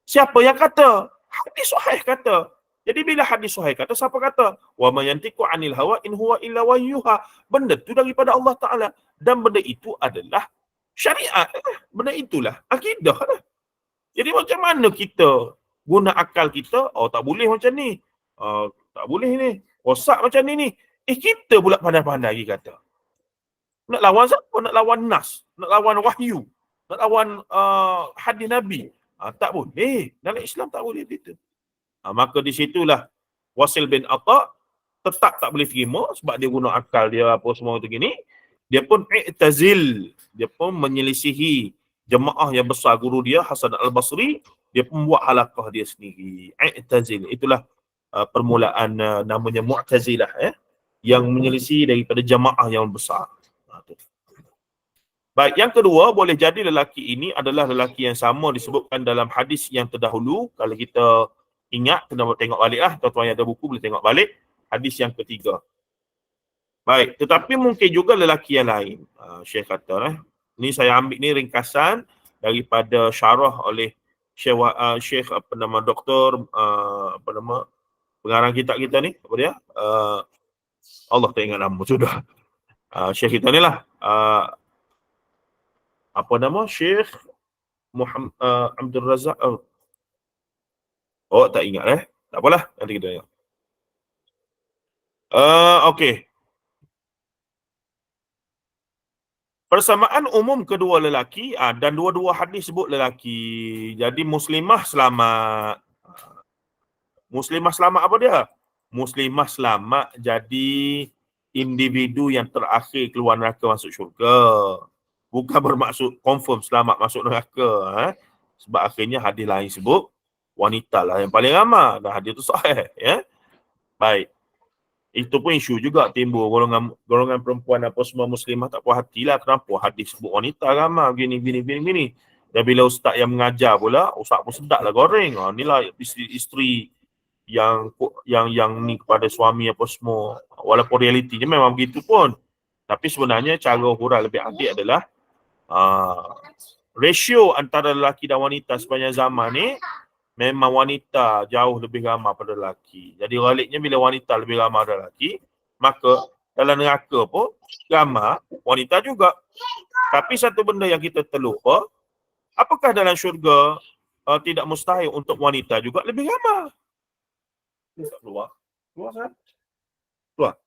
siapa yang kata? Hadis sahih kata. Jadi bila hadis sahih kata, siapa kata? Wa ma yantiqu 'anil hawa in huwa illa wahyuha. Benda tu daripada Allah Taala dan benda itu adalah syariat. Benda itulah akidah lah. Jadi macam mana kita guna akal kita, oh tak boleh macam ni. Tak boleh ni. Rosak macam ni. Kita pula pandai-pandai lagi kata. Nak lawan siapa? Nak lawan nas, nak lawan wahyu, nak lawan hadis Nabi. Tak boleh. Dalam Islam tak boleh begitu. Maka di situlah Wasil bin Atha tetap tak boleh terima sebab dia guna akal dia apa semua tu gini. Dia pun i'tazil, dia pun menyelisihi jemaah yang besar guru dia Hasan Al-Basri, dia pun buat halaqah dia sendiri. I'tazil itulah permulaan namanya Mu'tazilah yang menyelisih daripada jemaah yang besar. Baik, yang kedua, boleh jadi lelaki ini adalah lelaki yang sama disebutkan dalam hadis yang terdahulu. Kalau kita ingat, kena tengok balik lah. Tuan-tuan yang ada buku boleh tengok balik. Hadis yang ketiga. Baik, tetapi mungkin juga lelaki yang lain. Syekh kata, ni saya ambil ni ringkasan daripada syarah oleh Syekh Doktor pengarang kitab kita ni, apa dia? Allah tak ingat nama sudah. Syekh kita ni lah. Apa nama? Syekh Muhammad Abdul Razak. Oh, tak ingat Tak apalah, nanti kita tengok. Okey. Persamaan umum kedua lelaki dan dua-dua hadis sebut lelaki. Jadi muslimah selamat. Muslimah selamat apa dia? Muslimah selamat jadi individu yang terakhir keluar neraka masuk syurga. Bukan bermaksud confirm selamat masuk neraka. Sebab akhirnya hadis lain sebut wanita lah yang paling ramai. Dan hadis itu sahih. Baik. Itu pun isu juga timbul. Golongan perempuan apa semua muslimah tak puas hatilah. Kenapa hadis sebut wanita ramai gini. Dan bila ustaz yang mengajar pula, ustaz pun sedap lah goreng. Inilah isteri yang ni kepada suami apa semua. Walaupun realitinya memang begitu pun. Tapi sebenarnya cara hurah lebih adik adalah ratio antara lelaki dan wanita sepanjang zaman ni memang wanita jauh lebih ramai pada lelaki. Jadi baliknya bila wanita lebih ramai pada lelaki, maka dalam neraka pun ramai wanita juga. Tapi satu benda yang kita terlupa, apakah dalam syurga tidak mustahil untuk wanita juga lebih ramai? Keluar kan? Keluar.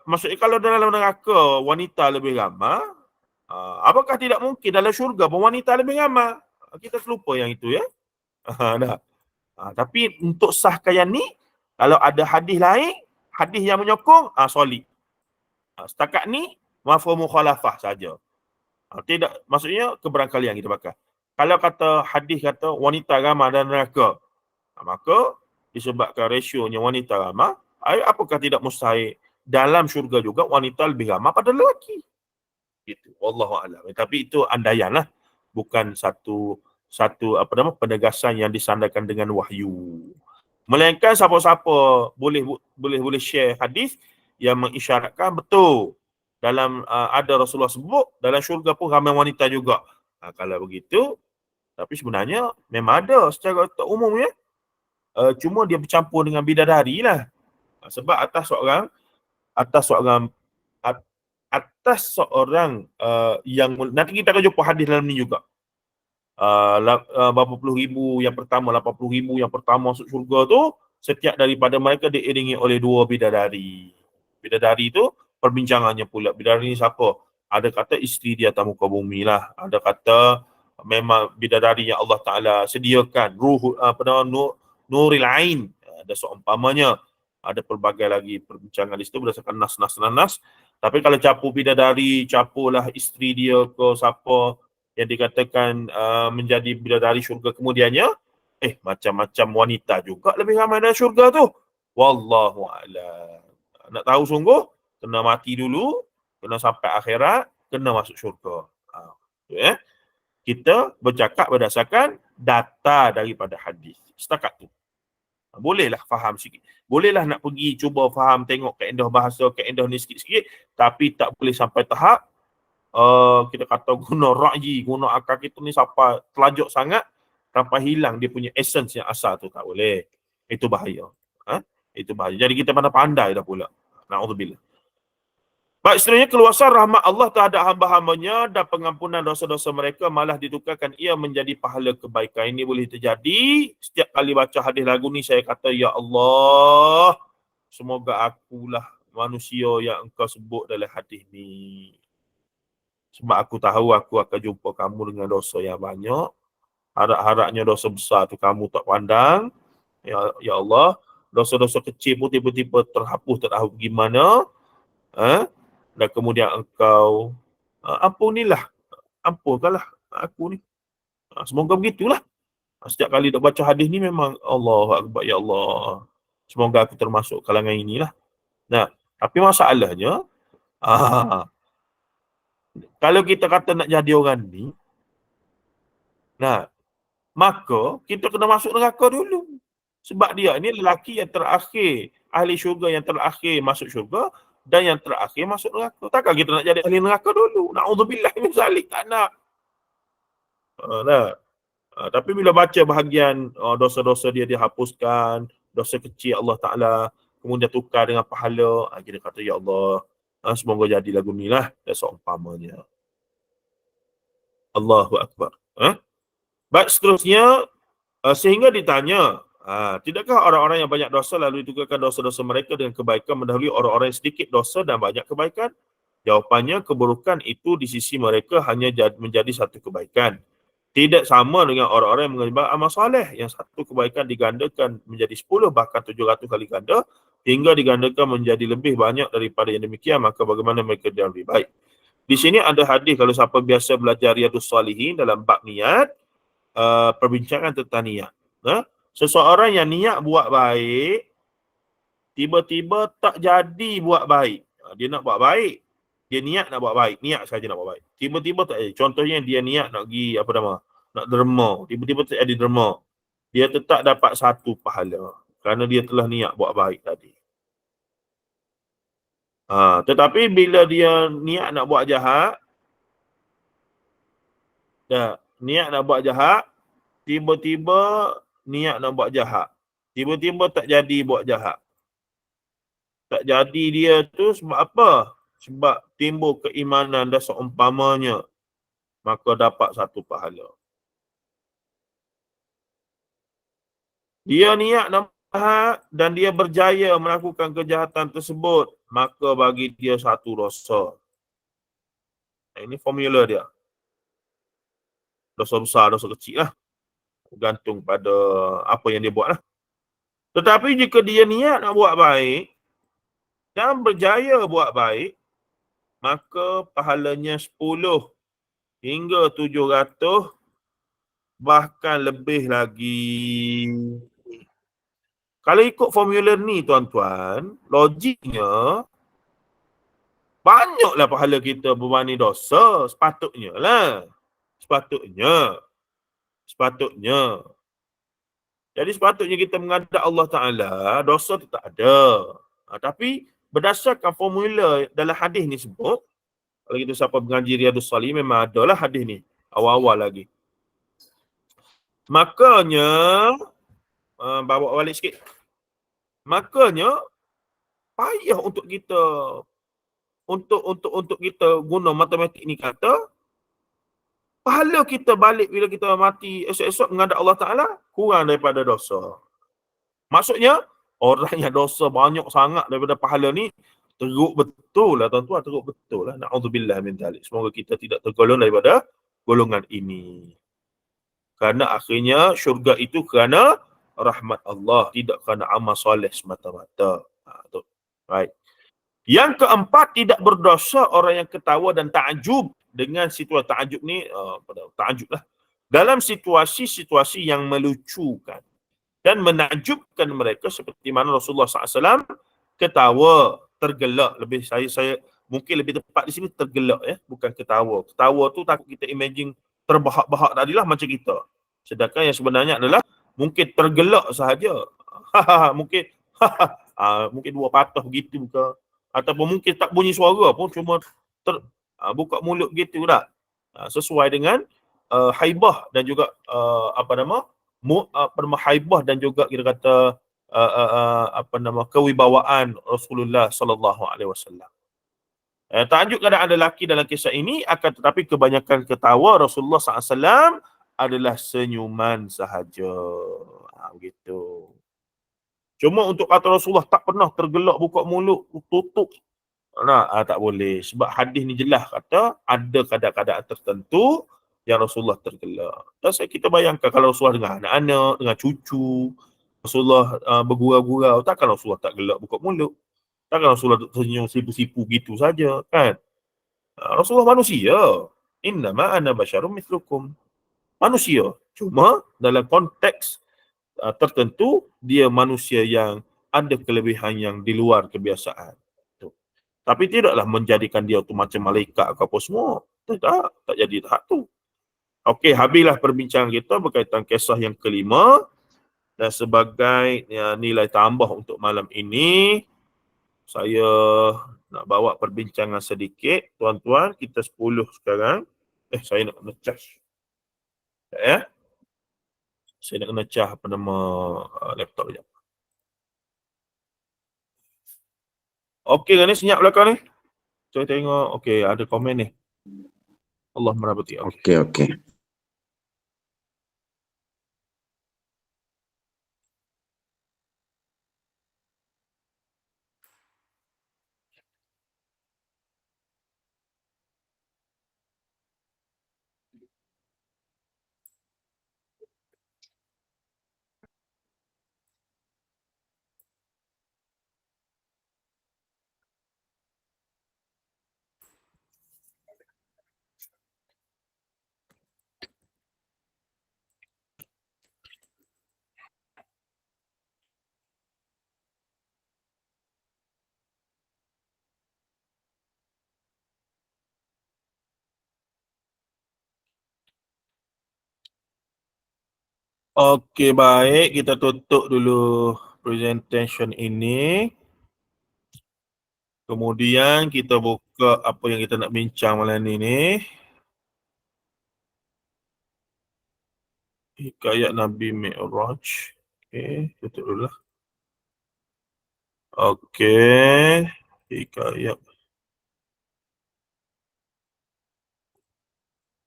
Maksudnya kalau dalam neraka wanita lebih ramai, apakah tidak mungkin dalam syurga pun wanita lebih ramai? Kita terlupa yang itu ya. Tapi untuk sahkan yang ni, kalau ada hadis lain, hadis yang menyokong, solid. Setakat ni, mafhum mukhalafah saja. Tidak, maksudnya keberangkalian kita pakai. Kalau kata hadis kata wanita ramai dan neraka, maka disebabkan rasionya wanita ramai, apakah tidak mustahil dalam syurga juga wanita lebih ramai pada lelaki? Gitu. Wallahu a'lam. Tapi itu andaian lah. Bukan satu penegasan yang disandarkan dengan wahyu. Melainkan siapa-siapa boleh share hadis yang mengisyaratkan betul dalam ada Rasulullah sebut dalam syurga pun ramai wanita juga. Kalau begitu, tapi sebenarnya memang ada secara umum ya. Cuma dia bercampur dengan bidadari lah. Sebab atas seorang yang nanti kita akan jumpa hadis dalam ni juga. Berapa puluh ribu yang pertama, 80 ribu yang pertama masuk syurga tu, setiap daripada mereka diiringi oleh dua bidadari. Bidadari tu perbincangannya pula. Bidadari ni siapa? Ada kata isteri di atas muka bumi lah. Ada kata memang bidadari yang Allah Ta'ala sediakan. Nuril Ain. Ada seumpamanya. Ada pelbagai lagi perbincangan di situ berdasarkan nas. Tapi kalau capur bidadari, capurlah isteri dia ke siapa yang dikatakan menjadi bidadari syurga kemudiannya, macam-macam wanita juga lebih ramai dalam syurga tu. Wallahu a'lam. Nak tahu sungguh, kena mati dulu, kena sampai akhirat, kena masuk syurga. Kita bercakap berdasarkan data daripada hadis. Setakat tu. Bolehlah faham sikit. Bolehlah nak pergi cuba faham, tengok kaedah bahasa, kaedah ni sikit-sikit, tapi tak boleh sampai tahap kita kata guna ra'yi, guna akal kita ni sampai terlajuk sangat tanpa hilang dia punya essence yang asal tu, tak boleh. Itu bahaya. Itu bahaya. Jadi kita pandai dah pula. Na'udzubillah. Baik, seterusnya keluasan rahmat Allah terhadap hamba-hambanya dan pengampunan dosa-dosa mereka malah ditukarkan ia menjadi pahala kebaikan. Ini boleh terjadi setiap kali baca hadis lagu ni saya kata, Ya Allah, semoga akulah manusia yang engkau sebut dalam hadis ni. Sebab aku tahu aku akan jumpa kamu dengan dosa yang banyak. Harap-harapnya dosa besar tu kamu tak pandang. Ya Allah, dosa-dosa kecil pun tiba-tiba terhapus, tak tahu gimana. Dan kemudian engkau ampunkanlah aku ni. Semoga begitulah. Setiap kali nak baca hadis ni memang Allahu Akbar, Ya Allah. Semoga aku termasuk kalangan inilah. Nah, tapi masalahnya, kalau kita kata nak jadi orang ni, maka kita kena masuk neraka dulu. Sebab dia ni lelaki yang terakhir, ahli syurga yang terakhir masuk syurga, dan yang terakhir masuk neraka. Takkan kita nak jadi ahli neraka dulu? Na'udzubillah min zalik, tak nak. Tapi bila baca bahagian dosa-dosa dia dihapuskan, dosa kecil Allah Ta'ala kemudian tukar dengan pahala, kita kata, Ya Allah, semoga jadi lagu ni lah, dan seumpamanya. Allahu Akbar. Baik, seterusnya, sehingga ditanya, tidakkah orang-orang yang banyak dosa lalu ditukarkan dosa-dosa mereka dengan kebaikan mendahului orang-orang yang sedikit dosa dan banyak kebaikan? Jawapannya, keburukan itu di sisi mereka hanya menjadi satu kebaikan. Tidak sama dengan orang-orang yang mengamalkan amal soleh, yang satu kebaikan digandakan menjadi 10 bahkan 700 kali ganda, hingga digandakan menjadi lebih banyak daripada yang demikian, maka bagaimana mereka dia lebih baik. Di sini ada hadis, kalau siapa biasa belajar Riyadhus Shalihin dalam bab niat, perbincangan tentang niat. Seseorang yang niat buat baik, tiba-tiba tak jadi buat baik. Dia nak buat baik, dia niat nak buat baik, niat saja nak buat baik. Tiba-tiba tak jadi. Contohnya dia niat nak pergi nak derma, tiba-tiba tak jadi derma. Dia tetap dapat satu pahala kerana dia telah niat buat baik tadi. Tetapi bila dia niat nak buat jahat, tiba-tiba niat nak buat jahat, tiba-tiba tak jadi buat jahat. Tak jadi dia tu sebab apa? Sebab timbul keimanan dan seumpamanya, maka dapat satu pahala. Dia niat nak jahat dan dia berjaya melakukan kejahatan tersebut, maka bagi dia satu dosa. Ini formula dia. Dosa besar, dosa kecil lah. Bergantung pada apa yang dia buat lah. Tetapi jika dia niat nak buat baik dan berjaya buat baik, maka pahalanya 10 hingga 700 bahkan lebih lagi. Kalau ikut formula ni tuan-tuan, logiknya banyaklah pahala kita berbanding dosa. Sepatutnya lah. Sepatutnya. Jadi sepatutnya kita menghadap Allah Ta'ala, dosa tu tak ada. Tapi berdasarkan formula dalam hadis ni sebut, kalau kita siapa mengaji Riyadhus Shalihin memang adalah hadis ni, awal-awal lagi. Makanya, bawa balik sikit. Makanya, payah untuk kita untuk kita guna matematik ni kata, pahala kita balik bila kita mati esok-esok menghadap Allah Ta'ala kurang daripada dosa. Maksudnya, orang yang dosa banyak sangat daripada pahala ni, teruk betul lah tuan-tuan, teruk betul lah. Na'udzubillah min dzalik. Semoga kita tidak tergolong daripada golongan ini. Kerana akhirnya syurga itu kerana rahmat Allah, tidak kerana amal soleh semata-mata. Right. Yang keempat, tidak berdosa orang yang ketawa dan ta'ajub dengan situasi ta'ajub ni, ta'ajub lah. Dalam situasi-situasi yang melucukan dan menakjubkan mereka, seperti mana Rasulullah SAW ketawa, tergelak. Saya mungkin lebih tepat di sini tergelak, bukan ketawa. Ketawa tu takut kita imagine terbahak-bahak tadilah macam kita. Sedangkan yang sebenarnya adalah mungkin tergelak sahaja. mungkin mungkin dua patah begitu ke, ataupun mungkin tak bunyi suara pun, cuma buka mulut gitu tak. Sesuai dengan haibah dan juga haibah dan juga kita kata kewibawaan Rasulullah sallallahu alaihi wasallam. Tajuk keadaan lelaki dalam kisah ini, akan tetapi kebanyakan ketawa Rasulullah SAW adalah senyuman sahaja. Begitu. Cuma untuk kata Rasulullah tak pernah tergelak buka mulut, tutup. Tak boleh. Sebab hadis ni jelas kata ada kadang-kadang tertentu yang Rasulullah tergelak. Dan kita bayangkan kalau Rasulullah dengan anak-anak, dengan cucu, Rasulullah bergurau-gurau, takkan Rasulullah tak gelak buka mulut. Takkan Rasulullah senyum sipu-sipu gitu saja, kan? Rasulullah manusia. Innama ana basyarum mithlukum. Manusia. Cuma dalam konteks tertentu, dia manusia yang ada kelebihan yang di luar kebiasaan. Tapi tidaklah menjadikan dia tu macam malaikat ke apa semua. Tak jadi tahap tu. Okey, habislah perbincangan kita berkaitan kisah yang kelima. Dan sebagai nilai tambah untuk malam ini, saya nak bawa perbincangan sedikit. Tuan-tuan, kita 10 sekarang. Saya nak kena charge. Saya nak kena charge laptop sekejap. Okey kan ni, senyap belakang ni? Saya tengok, okey, ada komen ni. Allah merahmati. Okey. Okey, baik. Kita tutup dulu presentation ini. Kemudian kita buka apa yang kita nak bincang malam ini. Hikayat Nabi Mi'raj. Okey, tutup dulu lah. Okey. Hikayat.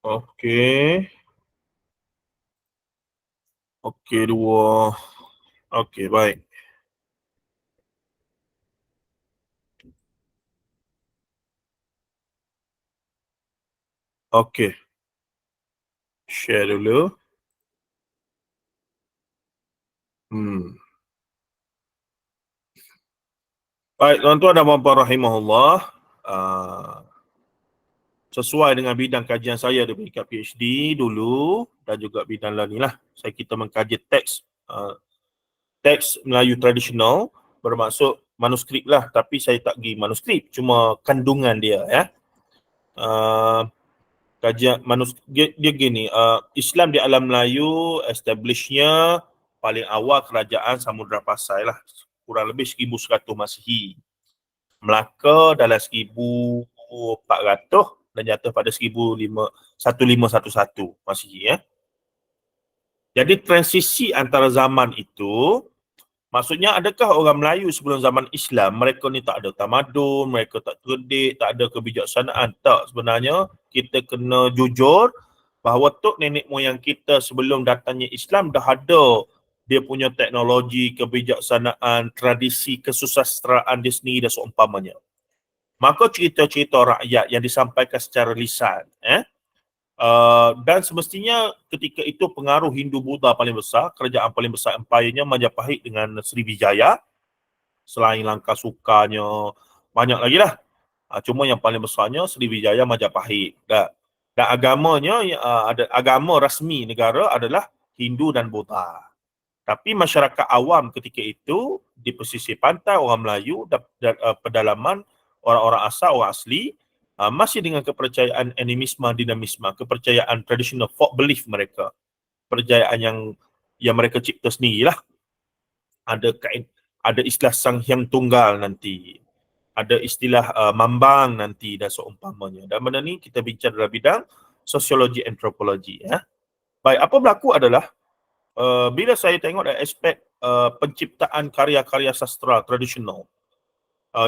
Okey. Okey, dua. Okey, baik. Okey. Share dulu. Baik, tuan-tuan dan puan-puan rahimahullah. Sesuai dengan bidang kajian saya di peringkat PhD dulu dan juga bidang lain lah. Kita mengkaji teks Melayu tradisional, bermaksud manuskrip lah, tapi saya tak pergi manuskrip, cuma kandungan dia ya. Kajian manuskrip dia gini, Islam di alam Melayu establishnya paling awal kerajaan Samudra Pasai lah, kurang lebih 1100 Masihi. Melaka dalam 1400 dan jatuh pada 1511 Masihi ya. Jadi transisi antara zaman itu, maksudnya adakah orang Melayu sebelum zaman Islam mereka ni tak ada tamadun, mereka tak cerdik, tak ada kebijaksanaan? Tak, sebenarnya kita kena jujur bahawa tok nenek moyang kita sebelum datangnya Islam dah ada dia punya teknologi, kebijaksanaan, tradisi, kesusasteraan dia sendiri dan seumpamanya. Maka cerita-cerita rakyat yang disampaikan secara lisan dan semestinya ketika itu pengaruh Hindu-Buddha paling besar, kerajaan paling besar empayanya Majapahit dengan Sriwijaya, selain Langkasukannya banyak lagi lah, cuma yang paling besarnya Sriwijaya Majapahit. Dan agamanya ada agama rasmi negara adalah Hindu dan Buddha. Tapi masyarakat awam ketika itu di pesisir pantai, orang Melayu dan pedalaman, orang-orang asal, orang asli, masih dengan kepercayaan animisme, dinamisme, kepercayaan tradisional folk belief mereka. Percayaan yang mereka cipta sendirilah. ada istilah Sang Hyang Tunggal nanti, ada istilah mambang nanti dan seumpamanya. Dan benda ni kita bincang dalam bidang sosiologi antropologi. Baik, apa berlaku adalah bila saya tengok dari aspek penciptaan karya-karya sastra tradisional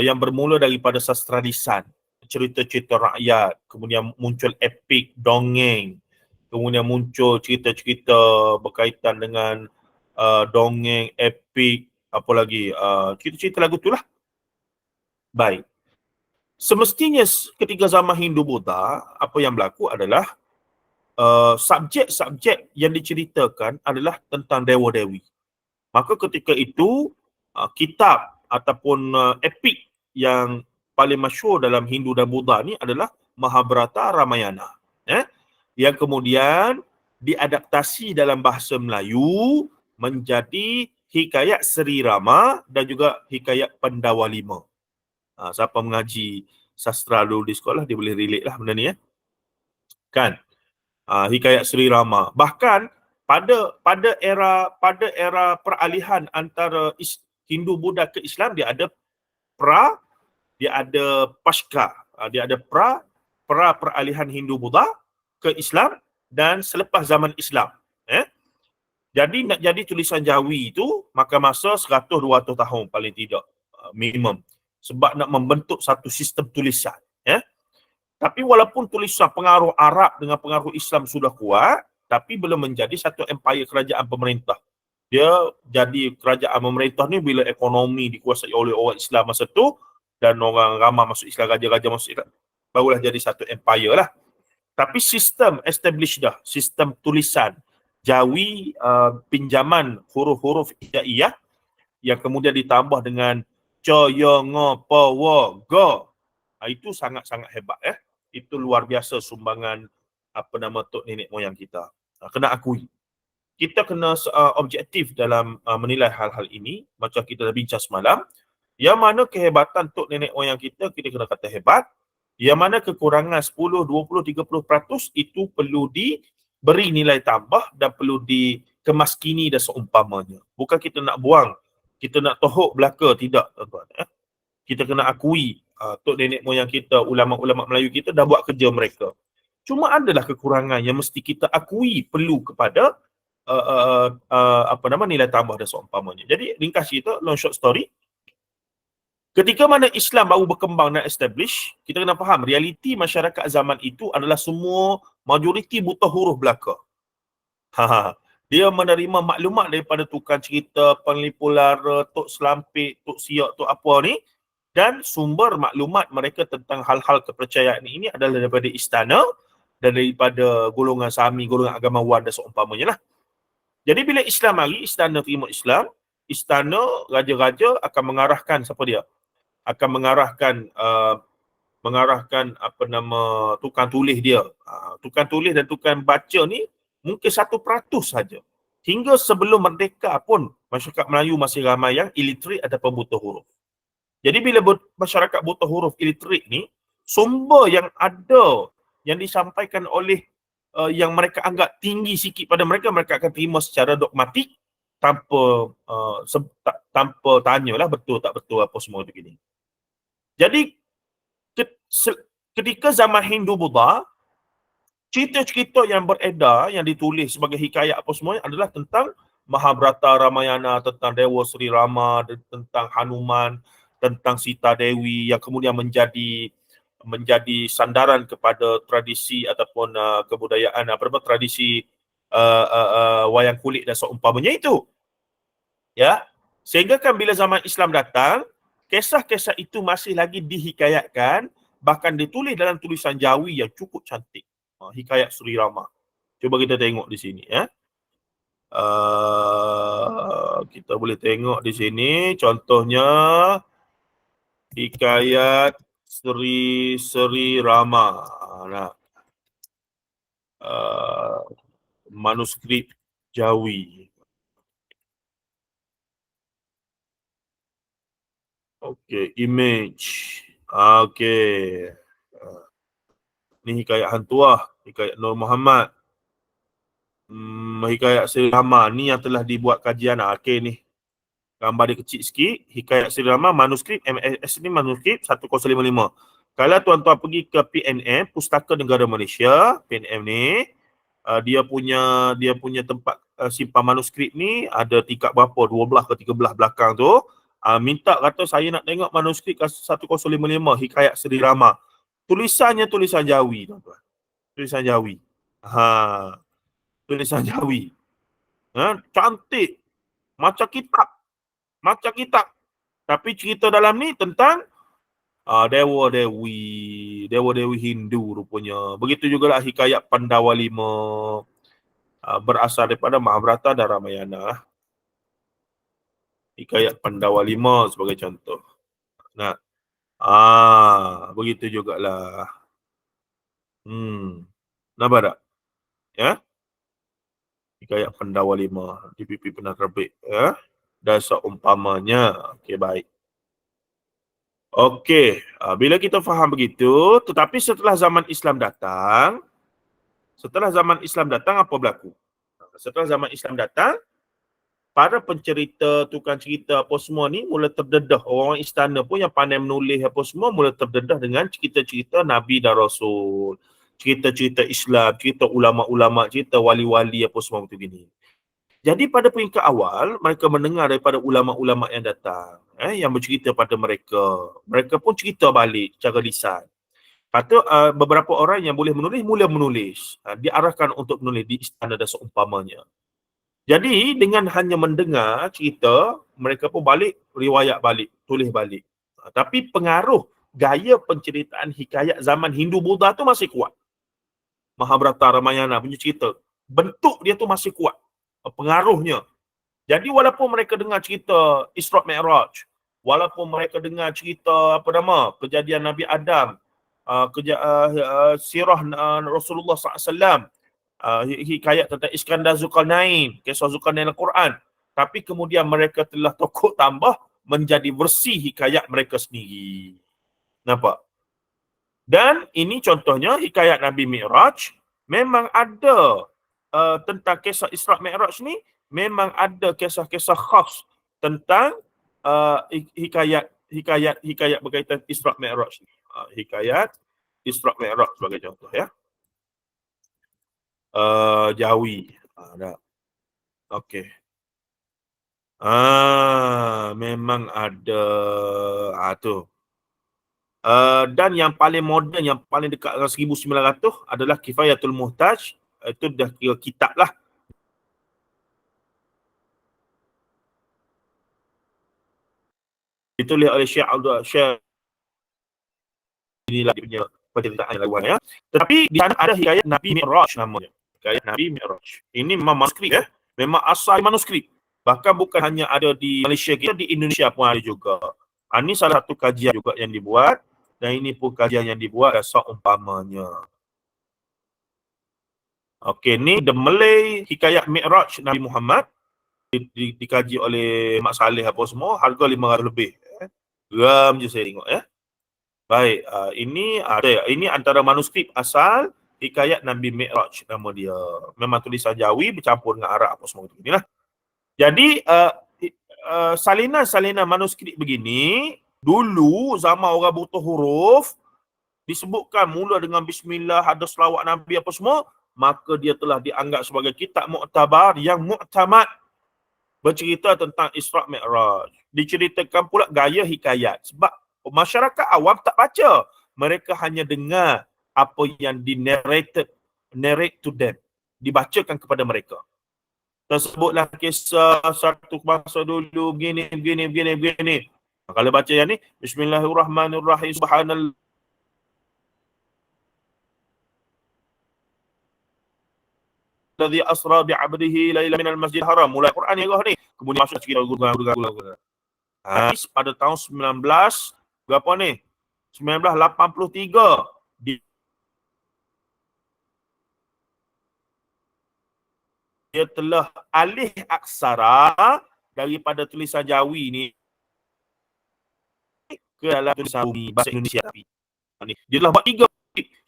yang bermula daripada sastra lisan, cerita-cerita rakyat, kemudian muncul epik, dongeng, kemudian muncul cerita-cerita berkaitan dengan dongeng, epik, apa lagi, cerita-cerita lagu tu lah. Baik. Semestinya ketika zaman Hindu-Buddha, apa yang berlaku adalah subjek-subjek yang diceritakan adalah tentang dewa-dewi. Maka ketika itu, kitab ataupun epik yang paling masyhur dalam Hindu dan Buddha ni adalah Mahabharata Ramayana. Yang kemudian diadaptasi dalam bahasa Melayu menjadi Hikayat Seri Rama dan juga Hikayat Pandawa Lima. Siapa mengaji sastra dulu di sekolah, dia boleh relate lah benda ni. Kan? Hikayat Seri Rama. Bahkan pada era peralihan antara Hindu Buddha ke Islam, dia ada pra, dia ada pasca, dia ada pra peralihan Hindu Buddha ke Islam dan selepas zaman Islam. Jadi nak jadi tulisan Jawi itu makan masa 100-200 tahun paling tidak, minimum, sebab nak membentuk satu sistem tulisan. Tapi walaupun tulisan pengaruh Arab dengan pengaruh Islam sudah kuat, tapi belum menjadi satu empire kerajaan pemerintah. Dia jadi kerajaan pemerintah ni bila ekonomi dikuasai oleh orang Islam masa tu dan orang ramai masuk Islam, raja-raja masuk Islam, barulah jadi satu empire lah. Tapi sistem establish dah, sistem tulisan Jawi, pinjaman huruf-huruf hijaiyah yang kemudian ditambah dengan ca, ya, nga, pa, wa, ga. Itu sangat-sangat hebat. Itu luar biasa sumbangan tok nenek moyang kita. Kena akui. Kita kena objektif dalam menilai hal-hal ini, macam kita dah bincang semalam. Yang mana kehebatan tok nenek moyang kita kena kata hebat. Yang mana kekurangan 10, 20, 30% itu perlu diberi nilai tambah dan perlu dikemaskini dan seumpamanya. Bukan kita nak buang, kita nak tohok belaka, tidak, tuan-tuan. Kita kena akui tok nenek moyang kita, ulama-ulama Melayu kita dah buat kerja mereka. Cuma adalah kekurangan yang mesti kita akui perlu kepada nilai tambah dan seumpamanya. Jadi ringkas cerita, long short story, ketika mana Islam baru berkembang dan establish, kita kena faham realiti masyarakat zaman itu adalah semua majoriti buta huruf belaka. Dia menerima maklumat daripada tukang cerita, penglipu lara, tok selampik, tok siak, tok apa ni, dan sumber maklumat mereka tentang hal-hal kepercayaan ini adalah daripada istana dan daripada golongan Sami, golongan agamawan dan seumpamanya lah. Jadi bila Islam mari, istana terima Islam, istana raja-raja akan mengarahkan siapa dia? Akan mengarahkan tukang tulis dia. Tukang tulis dan tukang baca ni mungkin 1% saja. Hingga sebelum merdeka pun masyarakat Melayu masih ramai yang illiterate ataupun buta huruf. Jadi bila masyarakat buta huruf illiterate ni, sumber yang ada yang disampaikan oleh yang mereka anggap tinggi sikit pada mereka, mereka akan terima secara dogmatik tanpa tanyalah betul tak betul apa semua begini. Jadi ketika zaman Hindu-Buddha, cerita-cerita yang beredar, yang ditulis sebagai hikayat apa semuanya adalah tentang Mahabharata Ramayana, tentang Dewa Sri Rama, tentang Hanuman, tentang Sita Dewi yang kemudian menjadi sandaran kepada tradisi ataupun kebudayaan, tradisi wayang kulit dan seumpamanya itu. Ya, sehingga kan bila zaman Islam datang, kisah-kisah itu masih lagi dihikayatkan, bahkan ditulis dalam tulisan Jawi yang cukup cantik. Hikayat Sri Rama. Cuba kita tengok di sini. Kita boleh tengok di sini. Contohnya, Hikayat Sri Rama. Manuskrip Jawi. Okey, image. Okey. Ni hikayat Hantuah, hikayat Nur Muhammad. Hikayat Sri Rama ni yang telah dibuat kajian. Okey ni. Gambar dia kecil sikit. Hikayat Sri Rama manuskrip MSS ni manuskrip 1055. Kalau tuan-tuan pergi ke PNM, Pustaka Negara Malaysia, PNM ni, dia punya tempat simpan manuskrip ni ada tingkat berapa, 12 ke 13 belakang tu. Minta kata saya nak tengok manuskrip 1055 Hikayat Sri Rama. Tulisannya tulisan Jawi, tuan-tuan. Tulisan Jawi. Tulisan Jawi. Cantik. Macam kitab. Tapi cerita dalam ni tentang dewa-dewi Hindu rupanya. Begitu juga lah hikayat Pandawa 5 berasal daripada Mahabharata dan Ramayana. Hikayat Pandawa 5 sebagai contoh. Nah, begitu jugalah. Nampak tak? Ya? Hikayat Pandawa 5 DPP pernah terbit, ya? Dan seumpamanya. Okey, baik. Okey, bila kita faham begitu, tetapi setelah zaman Islam datang, apa berlaku? Setelah zaman Islam datang, para pencerita, tukang cerita apa semua ni mula terdedah. Orang istana pun yang pandai menulis apa semua mula terdedah dengan cerita-cerita Nabi dan Rasul. Cerita-cerita Islam, cerita ulama-ulama, cerita wali-wali apa semua macam ni. Jadi pada peringkat awal, mereka mendengar daripada ulama-ulama yang datang, yang bercerita pada mereka. Mereka pun cerita balik secara lisan. Kata beberapa orang yang boleh menulis, mula menulis. Diarahkan untuk menulis di istana dan seumpamanya. Jadi dengan hanya mendengar cerita, mereka pun balik, riwayat balik, tulis balik. Tapi pengaruh gaya penceritaan hikayat zaman Hindu-Buddha tu masih kuat. Mahabharata, Ramayana punya cerita. Bentuk dia tu masih kuat. Pengaruhnya. Jadi walaupun mereka dengar cerita Isra' Mi'raj, walaupun mereka dengar cerita kejadian Nabi Adam, sirah Rasulullah SAW, hikayat tentang Iskandar Zulkarnain, kisah Zulkarnain Al-Quran, tapi kemudian mereka telah tokok tambah menjadi versi hikayat mereka sendiri. Nampak? Dan ini contohnya hikayat Nabi Mi'raj memang ada tentang kisah Isra' Mi'raj ni, memang ada kisah-kisah khas tentang hikayat berkaitan Isra' Mi'raj ni. Hikayat Isra' Mi'raj sebagai contoh, ya. Jawi. Okey. Memang ada. Tu. Dan yang paling moden, yang paling dekat dengan 1900 adalah Kifayatul Muhtaj. Itu dah kira kitab lah. Ditulis oleh Syekh inilah dia punya penceritaan yang lawan, ya. Tetapi di sana ada hikayat Nabi Mi'raj namanya. Hikayat Nabi Mi'raj. Ini memang manuskrip, ya. Memang asal manuskrip. Bahkan bukan hanya ada di Malaysia kita, di Indonesia pun ada juga. Ini salah satu kajian juga yang dibuat. Dan ini pun kajian yang dibuat seumpamanya. Okey, ni The Malay Hikayat Mi'raj Nabi Muhammad. Dikaji oleh Mak Saleh apa semua. Harga 500 lebih. Geram je saya tengok, ya. Baik, ini antara manuskrip asal Hikayat Nabi Mi'raj nama dia. Memang tulisan Jawi bercampur dengan Arab apa semua tu inilah. Jadi salinan manuskrip begini dulu zaman orang buta huruf disebutkan mula dengan bismillah, ada selawat Nabi apa semua, maka dia telah dianggap sebagai kitab muktabar yang muktamad, bercerita tentang Isra' Mi'raj. Diceritakan pula gaya hikayat sebab masyarakat awam tak baca, mereka hanya dengar apa yang narrate to them, dibacakan kepada mereka. Tersebutlah kisah satu masa dulu begini. Kalau baca yang ni, Bismillahirrahmanirrahim, Subhanallah alladhi asra bi'abdihi laila minal masjidil haram. Mulai Quran ni kemudian masuk cerita gurau. Pada tahun 1983 dia telah alih aksara daripada tulisan Jawi ni ke dalam tulisan bahasa Indonesia. Dia telah buat 3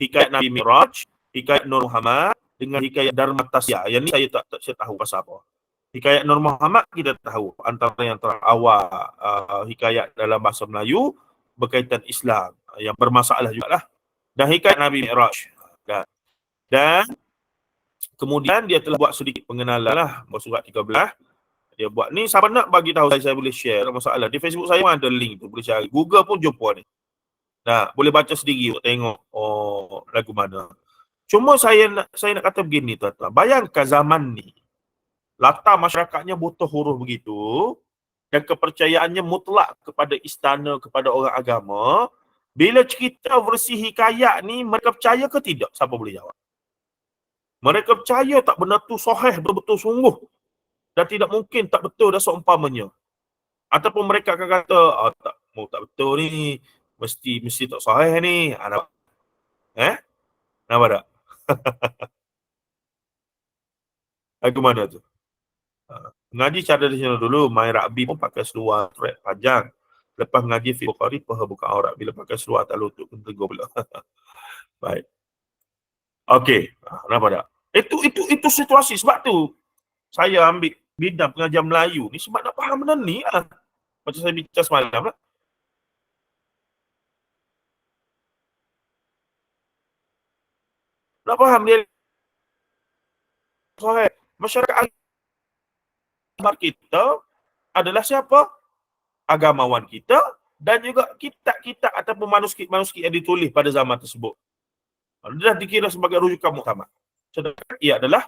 hikayat Nabi Mi'raj, hikayat Nur Muhammad dengan hikayat Dharma Tasya. Yang ni saya tak tahu pasal apa. Hikayat Nur Muhammad kita tahu antara yang terawal hikayat dalam bahasa Melayu berkaitan Islam yang bermasalah jugalah. Dan hikayat Nabi Mi'raj. Dan kemudian dia telah buat sedikit pengenalan lah, surat 13. Dia buat ni, siapa nak bagi tahu saya boleh share, tak masalah. Di Facebook saya ada link tu, boleh cari. Google pun jumpa ni. Nah, boleh baca sendiri, tengok lagu mana. Cuma saya nak kata begini tuan-tuan. Bayangkan zaman ni, latar masyarakatnya buta huruf begitu dan kepercayaannya mutlak kepada istana, kepada orang agama. Bila cerita versi hikayat ni, mereka percaya ke tidak? Siapa boleh jawab? Mereka percaya tak benda tu sahih, betul-betul sungguh dan tidak mungkin tak betul dah seumpamanya. Ataupun mereka akan kata, tak betul ni, mesti tak sahih ni. Nampak tak? Lagu mana tu? Ngaji cara tradisional dulu, main rugby pun pakai seluar track panjang. Lepas ngaji fiqh Bukhari, paha buka aurat. Bila pakai seluar tak lutut, tegur pula. Baik. Okey, nampak tak? Itu situasi. Sebab tu saya ambil bidang pengajar Melayu ni sebab nak faham benda ni lah. Macam saya bincang semalam lah. Nak faham dia sahih. Masyarakat agama kita adalah siapa? Agamawan kita dan juga kitab-kitab ataupun manuskrip yang ditulis pada zaman tersebut. Dia dah dikira sebagai rujukan muktamad. Sedangkan ia adalah